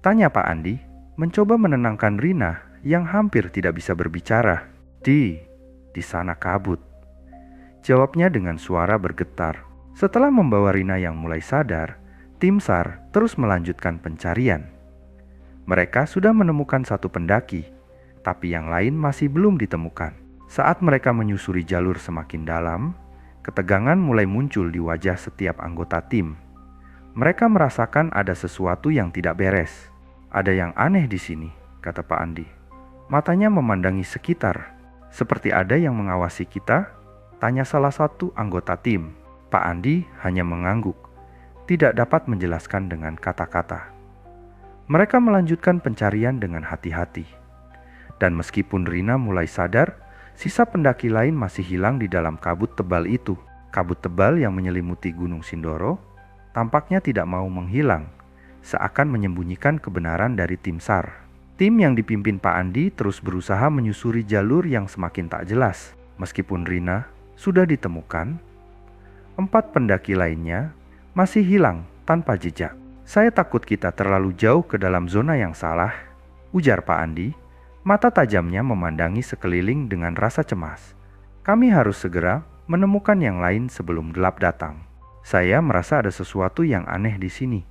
tanya Pak Andi, mencoba menenangkan Rina yang hampir tidak bisa berbicara. Di sana kabut," jawabnya dengan suara bergetar. Setelah membawa Rina yang mulai sadar, tim SAR terus melanjutkan pencarian. Mereka sudah menemukan satu pendaki, tapi yang lain masih belum ditemukan. Saat mereka menyusuri jalur semakin dalam, ketegangan mulai muncul di wajah setiap anggota tim. Mereka merasakan ada sesuatu yang tidak beres. "Ada yang aneh di sini," kata Pak Andi. Matanya memandangi sekitar. "Seperti ada yang mengawasi kita?" tanya salah satu anggota tim. Pak Andi hanya mengangguk, tidak dapat menjelaskan dengan kata-kata. Mereka melanjutkan pencarian dengan hati-hati. Dan meskipun Rina mulai sadar, sisa pendaki lain masih hilang di dalam kabut tebal itu. Kabut tebal yang menyelimuti Gunung Sindoro tampaknya tidak mau menghilang, seakan menyembunyikan kebenaran dari tim SAR. Tim yang dipimpin Pak Andi terus berusaha menyusuri jalur yang semakin tak jelas. Meskipun Rina sudah ditemukan, 4 pendaki lainnya masih hilang tanpa jejak. "Saya takut kita terlalu jauh ke dalam zona yang salah," ujar Pak Andi. Mata tajamnya memandangi sekeliling dengan rasa cemas. "Kami harus segera menemukan yang lain sebelum gelap datang." "Saya merasa ada sesuatu yang aneh di sini,"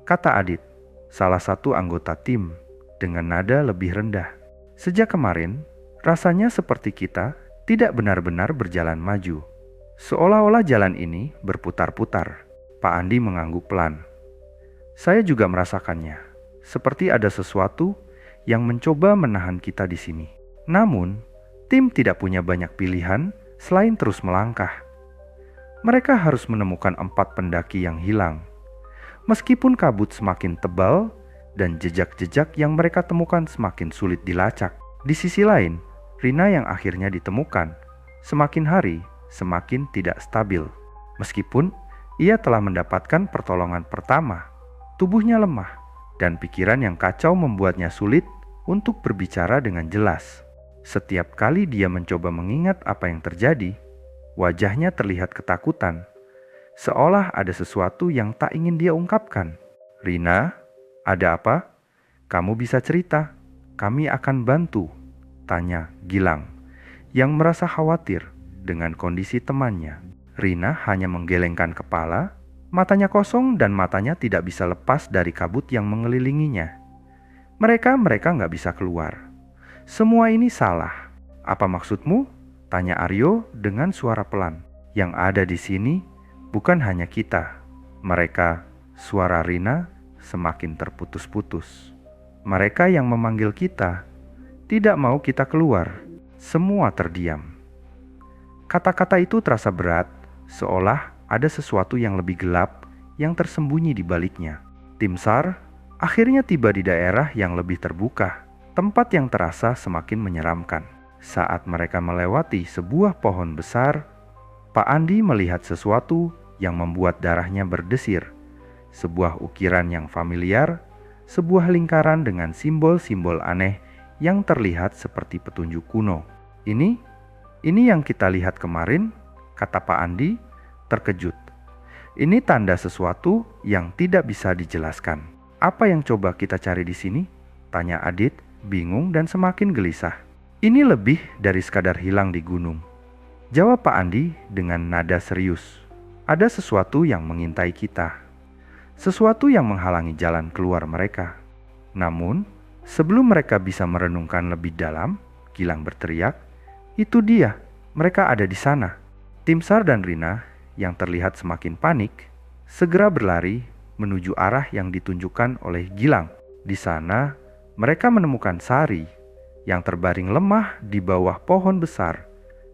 kata Adit, salah satu anggota tim, dengan nada lebih rendah. "Sejak kemarin, rasanya seperti kita tidak benar-benar berjalan maju. Seolah-olah jalan ini berputar-putar." Pak Andi mengangguk pelan. "Saya juga merasakannya, seperti ada sesuatu yang mencoba menahan kita di sini. Namun, tim tidak punya banyak pilihan selain terus melangkah. Mereka harus menemukan 4 pendaki yang hilang. Meskipun kabut semakin tebal dan jejak-jejak yang mereka temukan semakin sulit dilacak. Di sisi lain, Rina yang akhirnya ditemukan, semakin hari semakin tidak stabil. Meskipun ia telah mendapatkan pertolongan pertama, tubuhnya lemah dan pikiran yang kacau membuatnya sulit untuk berbicara dengan jelas. Setiap kali dia mencoba mengingat apa yang terjadi, wajahnya terlihat ketakutan, seolah ada sesuatu yang tak ingin dia ungkapkan. "Rina, ada apa? Kamu bisa cerita, kami akan bantu," tanya Gilang, yang merasa khawatir dengan kondisi temannya. Rina hanya menggelengkan kepala, matanya kosong dan matanya tidak bisa lepas dari kabut yang mengelilinginya. Mereka nggak bisa keluar. "Semua ini salah. Apa maksudmu?" Tanya Aryo dengan suara pelan. Yang ada di sini bukan hanya kita. Mereka, suara Rina semakin terputus-putus. Mereka yang memanggil kita, tidak mau kita keluar. Semua terdiam. Kata-kata itu terasa berat, seolah ada sesuatu yang lebih gelap yang tersembunyi di baliknya. Tim SAR akhirnya tiba di daerah yang lebih terbuka, tempat yang terasa semakin menyeramkan. Saat mereka melewati sebuah pohon besar, Pak Andi melihat sesuatu yang membuat darahnya berdesir. Sebuah ukiran yang familiar, sebuah lingkaran dengan simbol-simbol aneh yang terlihat seperti petunjuk kuno. Ini yang kita lihat kemarin, kata Pak Andi terkejut. Ini tanda sesuatu yang tidak bisa dijelaskan. Apa yang coba kita cari di sini? Tanya Adit, bingung dan semakin gelisah. Ini lebih dari sekadar hilang di gunung, jawab Pak Andi dengan nada serius. Ada sesuatu yang mengintai kita. Sesuatu yang menghalangi jalan keluar mereka. Namun, sebelum mereka bisa merenungkan lebih dalam, Gilang berteriak, "Itu dia, mereka ada di sana." Tim SAR dan Rina yang terlihat semakin panik, segera berlari menuju arah yang ditunjukkan oleh Gilang. Di sana, mereka menemukan Sari yang terbaring lemah di bawah pohon besar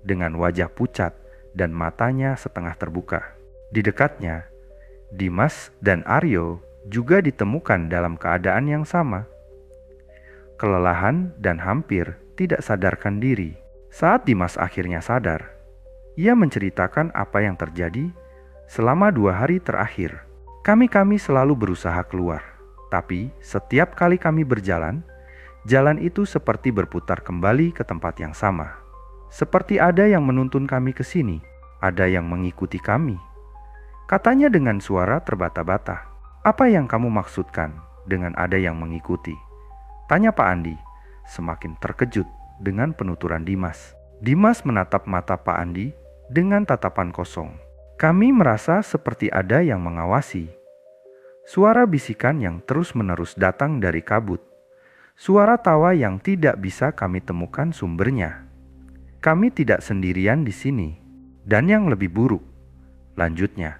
dengan wajah pucat dan matanya setengah terbuka. Di dekatnya, Dimas dan Aryo juga ditemukan dalam keadaan yang sama. Kelelahan dan hampir tidak sadarkan diri. Saat Dimas akhirnya sadar, ia menceritakan apa yang terjadi selama 2 hari terakhir. Kami selalu berusaha keluar, tapi setiap kali kami berjalan, jalan itu seperti berputar kembali ke tempat yang sama. Seperti ada yang menuntun kami ke sini, ada yang mengikuti kami. Katanya dengan suara terbata-bata. Apa yang kamu maksudkan dengan ada yang mengikuti? Tanya Pak Andi, semakin terkejut dengan penuturan Dimas. Dimas menatap mata Pak Andi dengan tatapan kosong. Kami merasa seperti ada yang mengawasi. Suara bisikan yang terus-menerus datang dari kabut. Suara tawa yang tidak bisa kami temukan sumbernya. Kami tidak sendirian di sini. Dan yang lebih buruk, lanjutnya,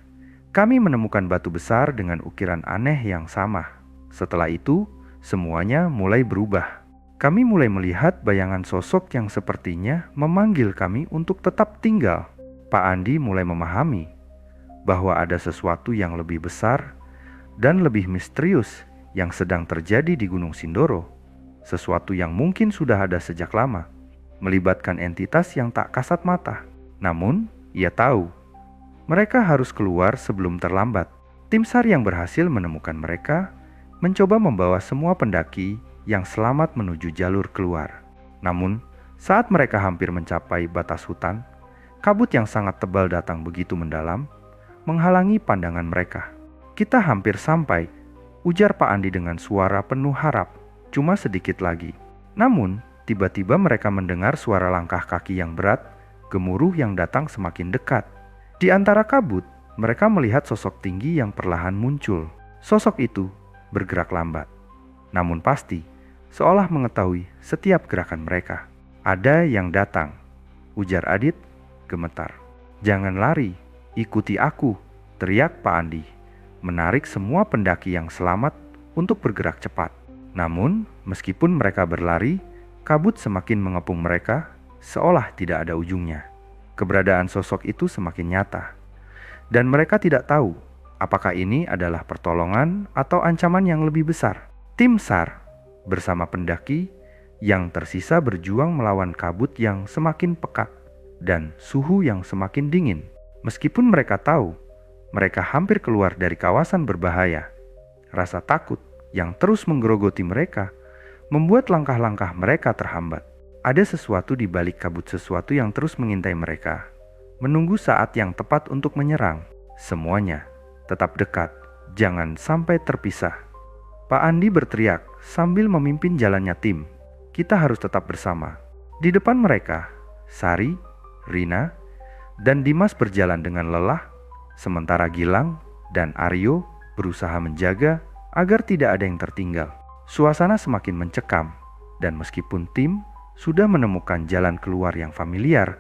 kami menemukan batu besar dengan ukiran aneh yang sama. Setelah itu, semuanya mulai berubah. Kami mulai melihat bayangan sosok yang sepertinya memanggil kami untuk tetap tinggal. Pak Andi mulai memahami bahwa ada sesuatu yang lebih besar dan lebih misterius yang sedang terjadi di Gunung Sindoro. Sesuatu yang mungkin sudah ada sejak lama, melibatkan entitas yang tak kasat mata. Namun, ia tahu mereka harus keluar sebelum terlambat. Tim SAR yang berhasil menemukan mereka mencoba membawa semua pendaki yang selamat menuju jalur keluar. Namun, saat mereka hampir mencapai batas hutan, kabut yang sangat tebal datang begitu mendalam, menghalangi pandangan mereka. Kita hampir sampai, ujar Pak Andi dengan suara penuh harap. Cuma sedikit lagi. Namun, tiba-tiba mereka mendengar suara langkah kaki yang berat, gemuruh yang datang semakin dekat. Di antara kabut, mereka melihat sosok tinggi yang perlahan muncul. Sosok itu bergerak lambat, namun pasti, seolah mengetahui setiap gerakan mereka. Ada yang datang, ujar Adit gemetar. Jangan lari, ikuti aku, teriak Pak Andi, menarik semua pendaki yang selamat untuk bergerak cepat. Namun, meskipun mereka berlari, kabut semakin mengepung mereka, seolah tidak ada ujungnya. Keberadaan sosok itu semakin nyata, dan mereka tidak tahu apakah ini adalah pertolongan atau ancaman yang lebih besar. Tim SAR bersama pendaki yang tersisa berjuang melawan kabut yang semakin pekat dan suhu yang semakin dingin. Meskipun mereka tahu mereka hampir keluar dari kawasan berbahaya, rasa takut yang terus menggerogoti mereka membuat langkah-langkah mereka terhambat. Ada sesuatu di balik kabut, sesuatu yang terus mengintai mereka, menunggu saat yang tepat untuk menyerang. Semuanya tetap dekat, jangan sampai terpisah. Pak Andi berteriak sambil memimpin jalannya tim. Kita harus tetap bersama. Di depan mereka, Sari, Rina, dan Dimas berjalan dengan lelah, sementara Gilang dan Aryo berusaha menjaga agar tidak ada yang tertinggal. Suasana semakin mencekam, dan meskipun tim sudah menemukan jalan keluar yang familiar,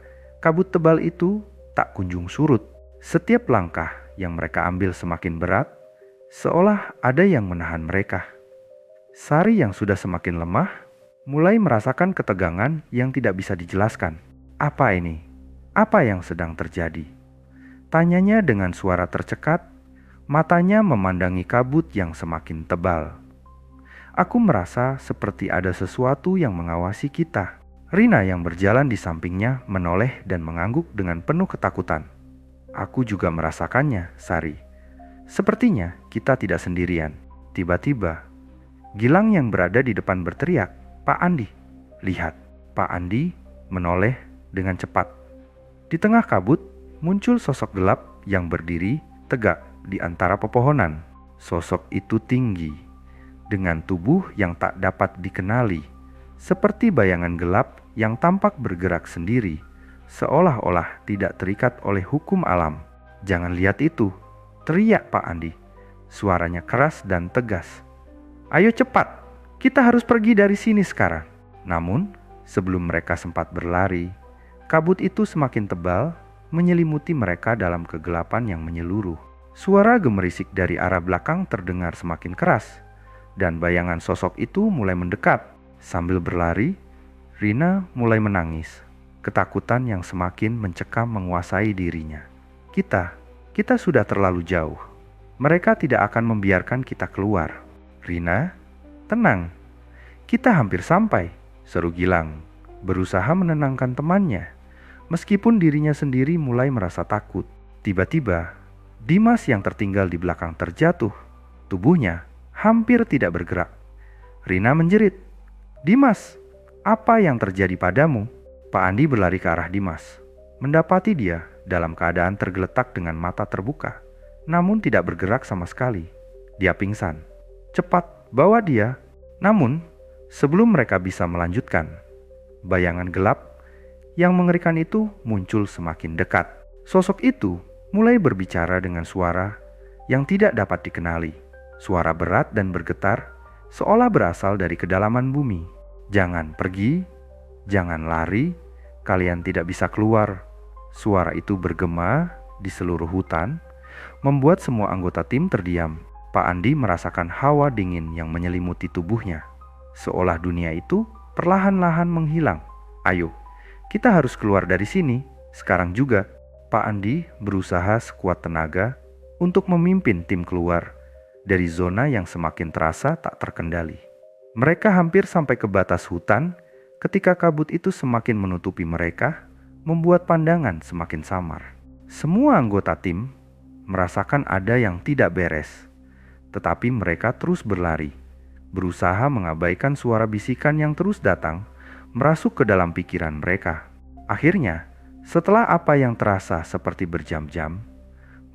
Kabut tebal itu tak kunjung surut. Setiap langkah yang mereka ambil semakin berat, seolah ada yang menahan mereka. Sari yang sudah semakin lemah, mulai merasakan ketegangan yang tidak bisa dijelaskan. Apa ini? Apa yang sedang terjadi? Tanyanya dengan suara tercekat, matanya memandangi kabut yang semakin tebal. Aku merasa seperti ada sesuatu yang mengawasi kita. Rina yang berjalan di sampingnya menoleh dan mengangguk dengan penuh ketakutan. Aku juga merasakannya, Sari. Sepertinya kita tidak sendirian. Tiba-tiba, Gilang yang berada di depan berteriak, "Pak Andi!" Lihat, Pak Andi menoleh dengan cepat. Di tengah kabut, muncul sosok gelap yang berdiri tegak di antara pepohonan. Sosok itu tinggi, dengan tubuh yang tak dapat dikenali, seperti bayangan gelap yang tampak bergerak sendiri, seolah-olah tidak terikat oleh hukum alam. "Jangan lihat itu!" teriak Pak Andi. Suaranya keras dan tegas. "Ayo cepat, kita harus pergi dari sini sekarang." Namun, sebelum mereka sempat berlari, kabut itu semakin tebal, menyelimuti mereka dalam kegelapan yang menyeluruh. Suara gemerisik dari arah belakang terdengar semakin keras, dan bayangan sosok itu mulai mendekat. Sambil berlari, Rina mulai menangis. Ketakutan yang semakin mencekam menguasai dirinya. Kita sudah terlalu jauh. Mereka tidak akan membiarkan kita keluar. "Rina, tenang. Kita hampir sampai," seru Gilang, berusaha menenangkan temannya. Meskipun dirinya sendiri mulai merasa takut. Tiba-tiba, Dimas yang tertinggal di belakang terjatuh. Tubuhnya hampir tidak bergerak. Rina menjerit, "Dimas, apa yang terjadi padamu?" Pak Andi berlari ke arah Dimas. Mendapati dia dalam keadaan tergeletak dengan mata terbuka, namun tidak bergerak sama sekali. Dia pingsan. "Cepat, bawa dia." Namun, sebelum mereka bisa melanjutkan, bayangan gelap yang mengerikan itu muncul semakin dekat. Sosok itu mulai berbicara dengan suara yang tidak dapat dikenali. Suara berat dan bergetar, seolah berasal dari kedalaman bumi. "Jangan pergi, jangan lari, kalian tidak bisa keluar." Suara itu bergema di seluruh hutan, membuat semua anggota tim terdiam. Pak Andi merasakan hawa dingin yang menyelimuti tubuhnya, seolah dunia itu perlahan-lahan menghilang. "Ayo, kita harus keluar dari sini, sekarang juga." Pak Andi berusaha sekuat tenaga untuk memimpin tim keluar dari zona yang semakin terasa tak terkendali. Mereka hampir sampai ke batas hutan ketika kabut itu semakin menutupi mereka, membuat pandangan semakin samar. Semua anggota tim merasakan ada yang tidak beres, tetapi mereka terus berlari, berusaha mengabaikan suara bisikan yang terus datang, merasuk ke dalam pikiran mereka. Akhirnya, setelah apa yang terasa seperti berjam-jam,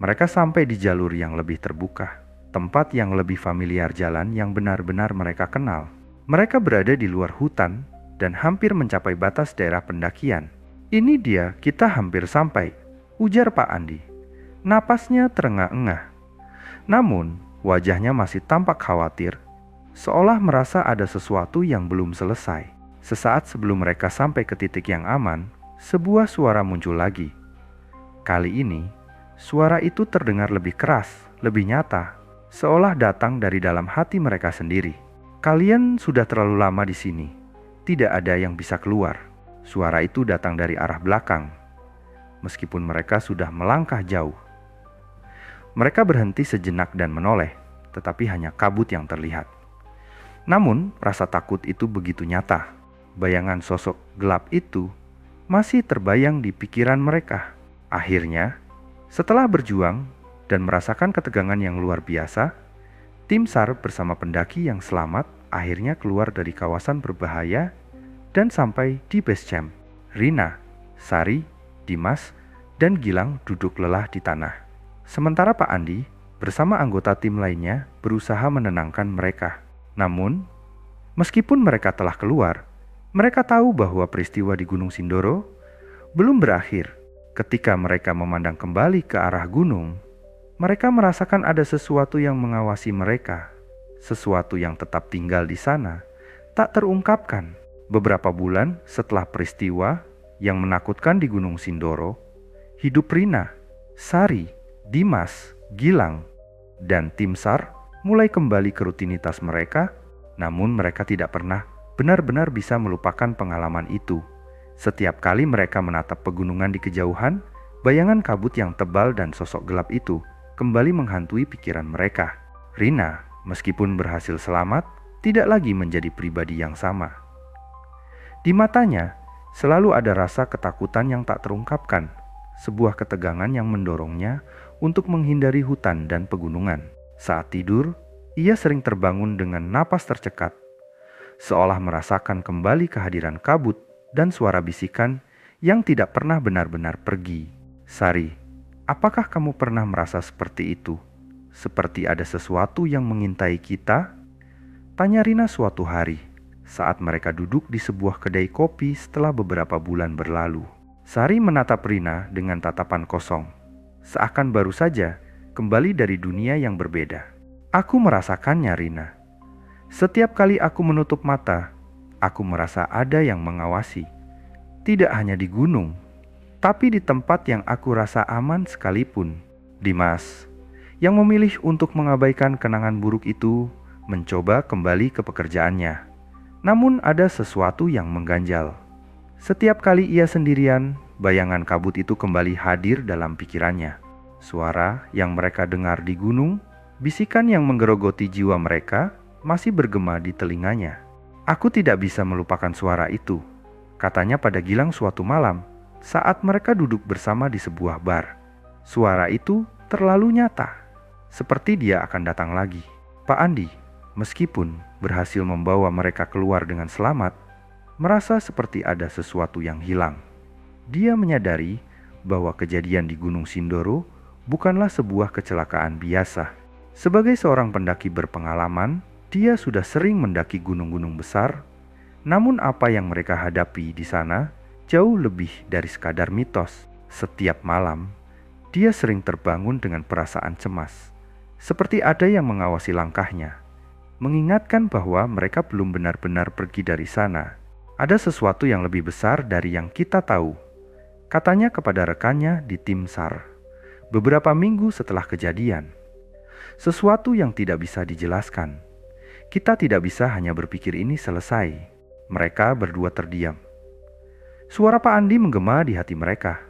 mereka sampai di jalur yang lebih terbuka. Tempat yang lebih familiar, jalan yang benar-benar mereka kenal. Mereka berada di luar hutan dan hampir mencapai batas daerah pendakian. "Ini dia, kita hampir sampai," ujar Pak Andi. Napasnya terengah-engah. Namun, wajahnya masih tampak khawatir, seolah merasa ada sesuatu yang belum selesai. Sesaat sebelum mereka sampai ke titik yang aman, sebuah suara muncul lagi. Kali ini, suara itu terdengar lebih keras, lebih nyata, seolah datang dari dalam hati mereka sendiri. "Kalian sudah terlalu lama di sini. Tidak ada yang bisa keluar." Suara itu datang dari arah belakang. Meskipun mereka sudah melangkah jauh, mereka berhenti sejenak dan menoleh, tetapi hanya kabut yang terlihat. Namun, rasa takut itu begitu nyata. Bayangan sosok gelap itu masih terbayang di pikiran mereka. Akhirnya, setelah berjuang dan merasakan ketegangan yang luar biasa, tim SAR bersama pendaki yang selamat akhirnya keluar dari kawasan berbahaya dan sampai di base camp. Rina, Sari, Dimas, dan Gilang duduk lelah di tanah. Sementara Pak Andi bersama anggota tim lainnya berusaha menenangkan mereka. Namun, meskipun mereka telah keluar, mereka tahu bahwa peristiwa di Gunung Sindoro belum berakhir. Ketika mereka memandang kembali ke arah gunung, mereka merasakan ada sesuatu yang mengawasi mereka, sesuatu yang tetap tinggal di sana, tak terungkapkan. Beberapa bulan setelah peristiwa, Yang menakutkan di Gunung Sindoro, hidup Rina, Sari, Dimas, Gilang, dan tim SAR mulai kembali ke rutinitas mereka, namun mereka tidak pernah benar-benar bisa melupakan pengalaman itu. Setiap kali mereka menatap pegunungan di kejauhan, bayangan kabut yang tebal dan sosok gelap itu kembali menghantui pikiran mereka. Rina, meskipun berhasil selamat, tidak lagi menjadi pribadi yang sama. Di matanya, selalu ada rasa ketakutan yang tak terungkapkan, sebuah ketegangan yang mendorongnya untuk menghindari hutan dan pegunungan. Saat tidur, ia sering terbangun dengan napas tercekat, seolah merasakan kembali kehadiran kabut dan suara bisikan yang tidak pernah benar-benar pergi. Sari, apakah kamu pernah merasa seperti itu? Seperti ada sesuatu yang mengintai kita? Tanya Rina suatu hari, saat mereka duduk di sebuah kedai kopi setelah beberapa bulan berlalu. Sari menatap Rina dengan tatapan kosong, seakan baru saja kembali dari dunia yang berbeda. Aku merasakannya, Rina. Setiap kali aku menutup mata, aku merasa ada yang mengawasi. Tidak hanya di gunung, tapi di tempat yang aku rasa aman sekalipun. Dimas, yang memilih untuk mengabaikan kenangan buruk itu, mencoba kembali ke pekerjaannya. Namun ada sesuatu yang mengganjal. Setiap kali ia sendirian, bayangan kabut itu kembali hadir dalam pikirannya. Suara yang mereka dengar di gunung, bisikan yang menggerogoti jiwa mereka, masih bergema di telinganya. Aku tidak bisa melupakan suara itu, katanya pada Gilang suatu malam saat mereka duduk bersama di sebuah bar. Suara itu terlalu nyata, seperti dia akan datang lagi. Pak Andi, meskipun berhasil membawa mereka keluar dengan selamat, merasa seperti ada sesuatu yang hilang. Dia menyadari bahwa kejadian di Gunung Sindoro bukanlah sebuah kecelakaan biasa. Sebagai seorang pendaki berpengalaman, dia sudah sering mendaki gunung-gunung besar, namun apa yang mereka hadapi di sana jauh lebih dari sekadar mitos. Setiap malam, dia sering terbangun dengan perasaan cemas, seperti ada yang mengawasi langkahnya, mengingatkan bahwa mereka belum benar-benar pergi dari sana. Ada sesuatu yang lebih besar dari yang kita tahu, katanya kepada rekannya di tim SAR beberapa minggu setelah kejadian. Sesuatu yang tidak bisa dijelaskan. Kita tidak bisa hanya berpikir ini selesai. Mereka berdua terdiam. Suara Pak Andi menggema di hati mereka,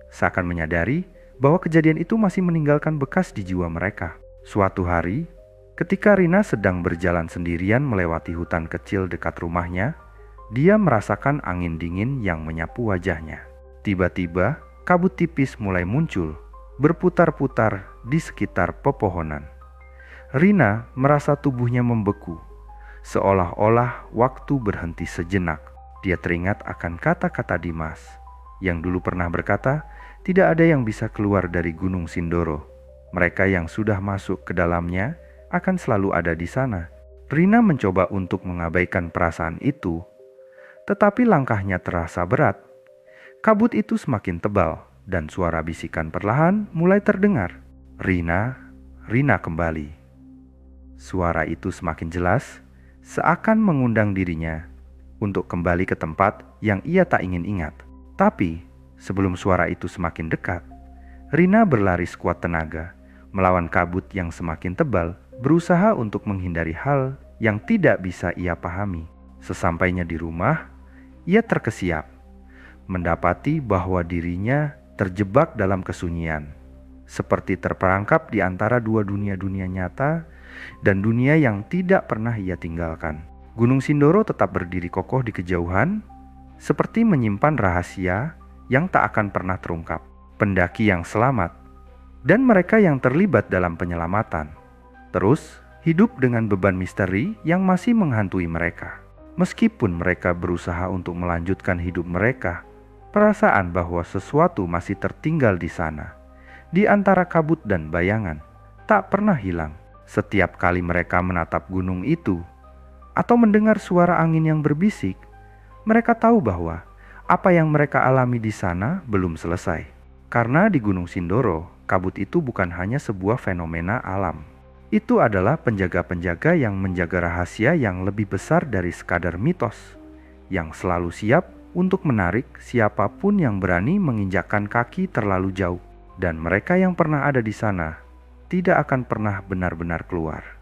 seakan menyadari bahwa kejadian itu masih meninggalkan bekas di jiwa mereka. Suatu hari, ketika Rina sedang berjalan sendirian melewati hutan kecil dekat rumahnya, dia merasakan angin dingin yang menyapu wajahnya. Tiba-tiba, kabut tipis mulai muncul, berputar-putar di sekitar pepohonan. Rina merasa tubuhnya membeku, seolah-olah waktu berhenti sejenak. Dia teringat akan kata-kata Dimas, yang dulu pernah berkata, tidak ada yang bisa keluar dari Gunung Sindoro. Mereka yang sudah masuk ke dalamnya akan selalu ada di sana. Rina mencoba untuk mengabaikan perasaan itu, tetapi langkahnya terasa berat. Kabut itu semakin tebal, dan suara bisikan perlahan mulai terdengar. Rina kembali. Suara itu semakin jelas, seakan mengundang dirinya untuk kembali ke tempat yang ia tak ingin ingat. Tapi sebelum suara itu semakin dekat, Rina berlari sekuat tenaga, melawan kabut yang semakin tebal, berusaha untuk menghindari hal yang tidak bisa ia pahami. Sesampainya di rumah, ia terkesiap, mendapati bahwa dirinya terjebak dalam kesunyian, seperti terperangkap di antara dua dunia nyata dan dunia yang tidak pernah ia tinggalkan. Gunung Sindoro tetap berdiri kokoh di kejauhan, seperti menyimpan rahasia yang tak akan pernah terungkap. Pendaki yang selamat dan mereka yang terlibat dalam penyelamatan terus hidup dengan beban misteri yang masih menghantui mereka. Meskipun mereka berusaha untuk melanjutkan hidup mereka, perasaan bahwa sesuatu masih tertinggal di sana, di antara kabut dan bayangan, tak pernah hilang. Setiap kali mereka menatap gunung itu, atau mendengar suara angin yang berbisik, mereka tahu bahwa apa yang mereka alami di sana belum selesai. Karena di Gunung Sindoro, kabut itu bukan hanya sebuah fenomena alam. Itu adalah penjaga-penjaga yang menjaga rahasia yang lebih besar dari sekadar mitos, yang selalu siap untuk menarik siapapun yang berani menginjakkan kaki terlalu jauh. Dan mereka yang pernah ada di sana tidak akan pernah benar-benar keluar.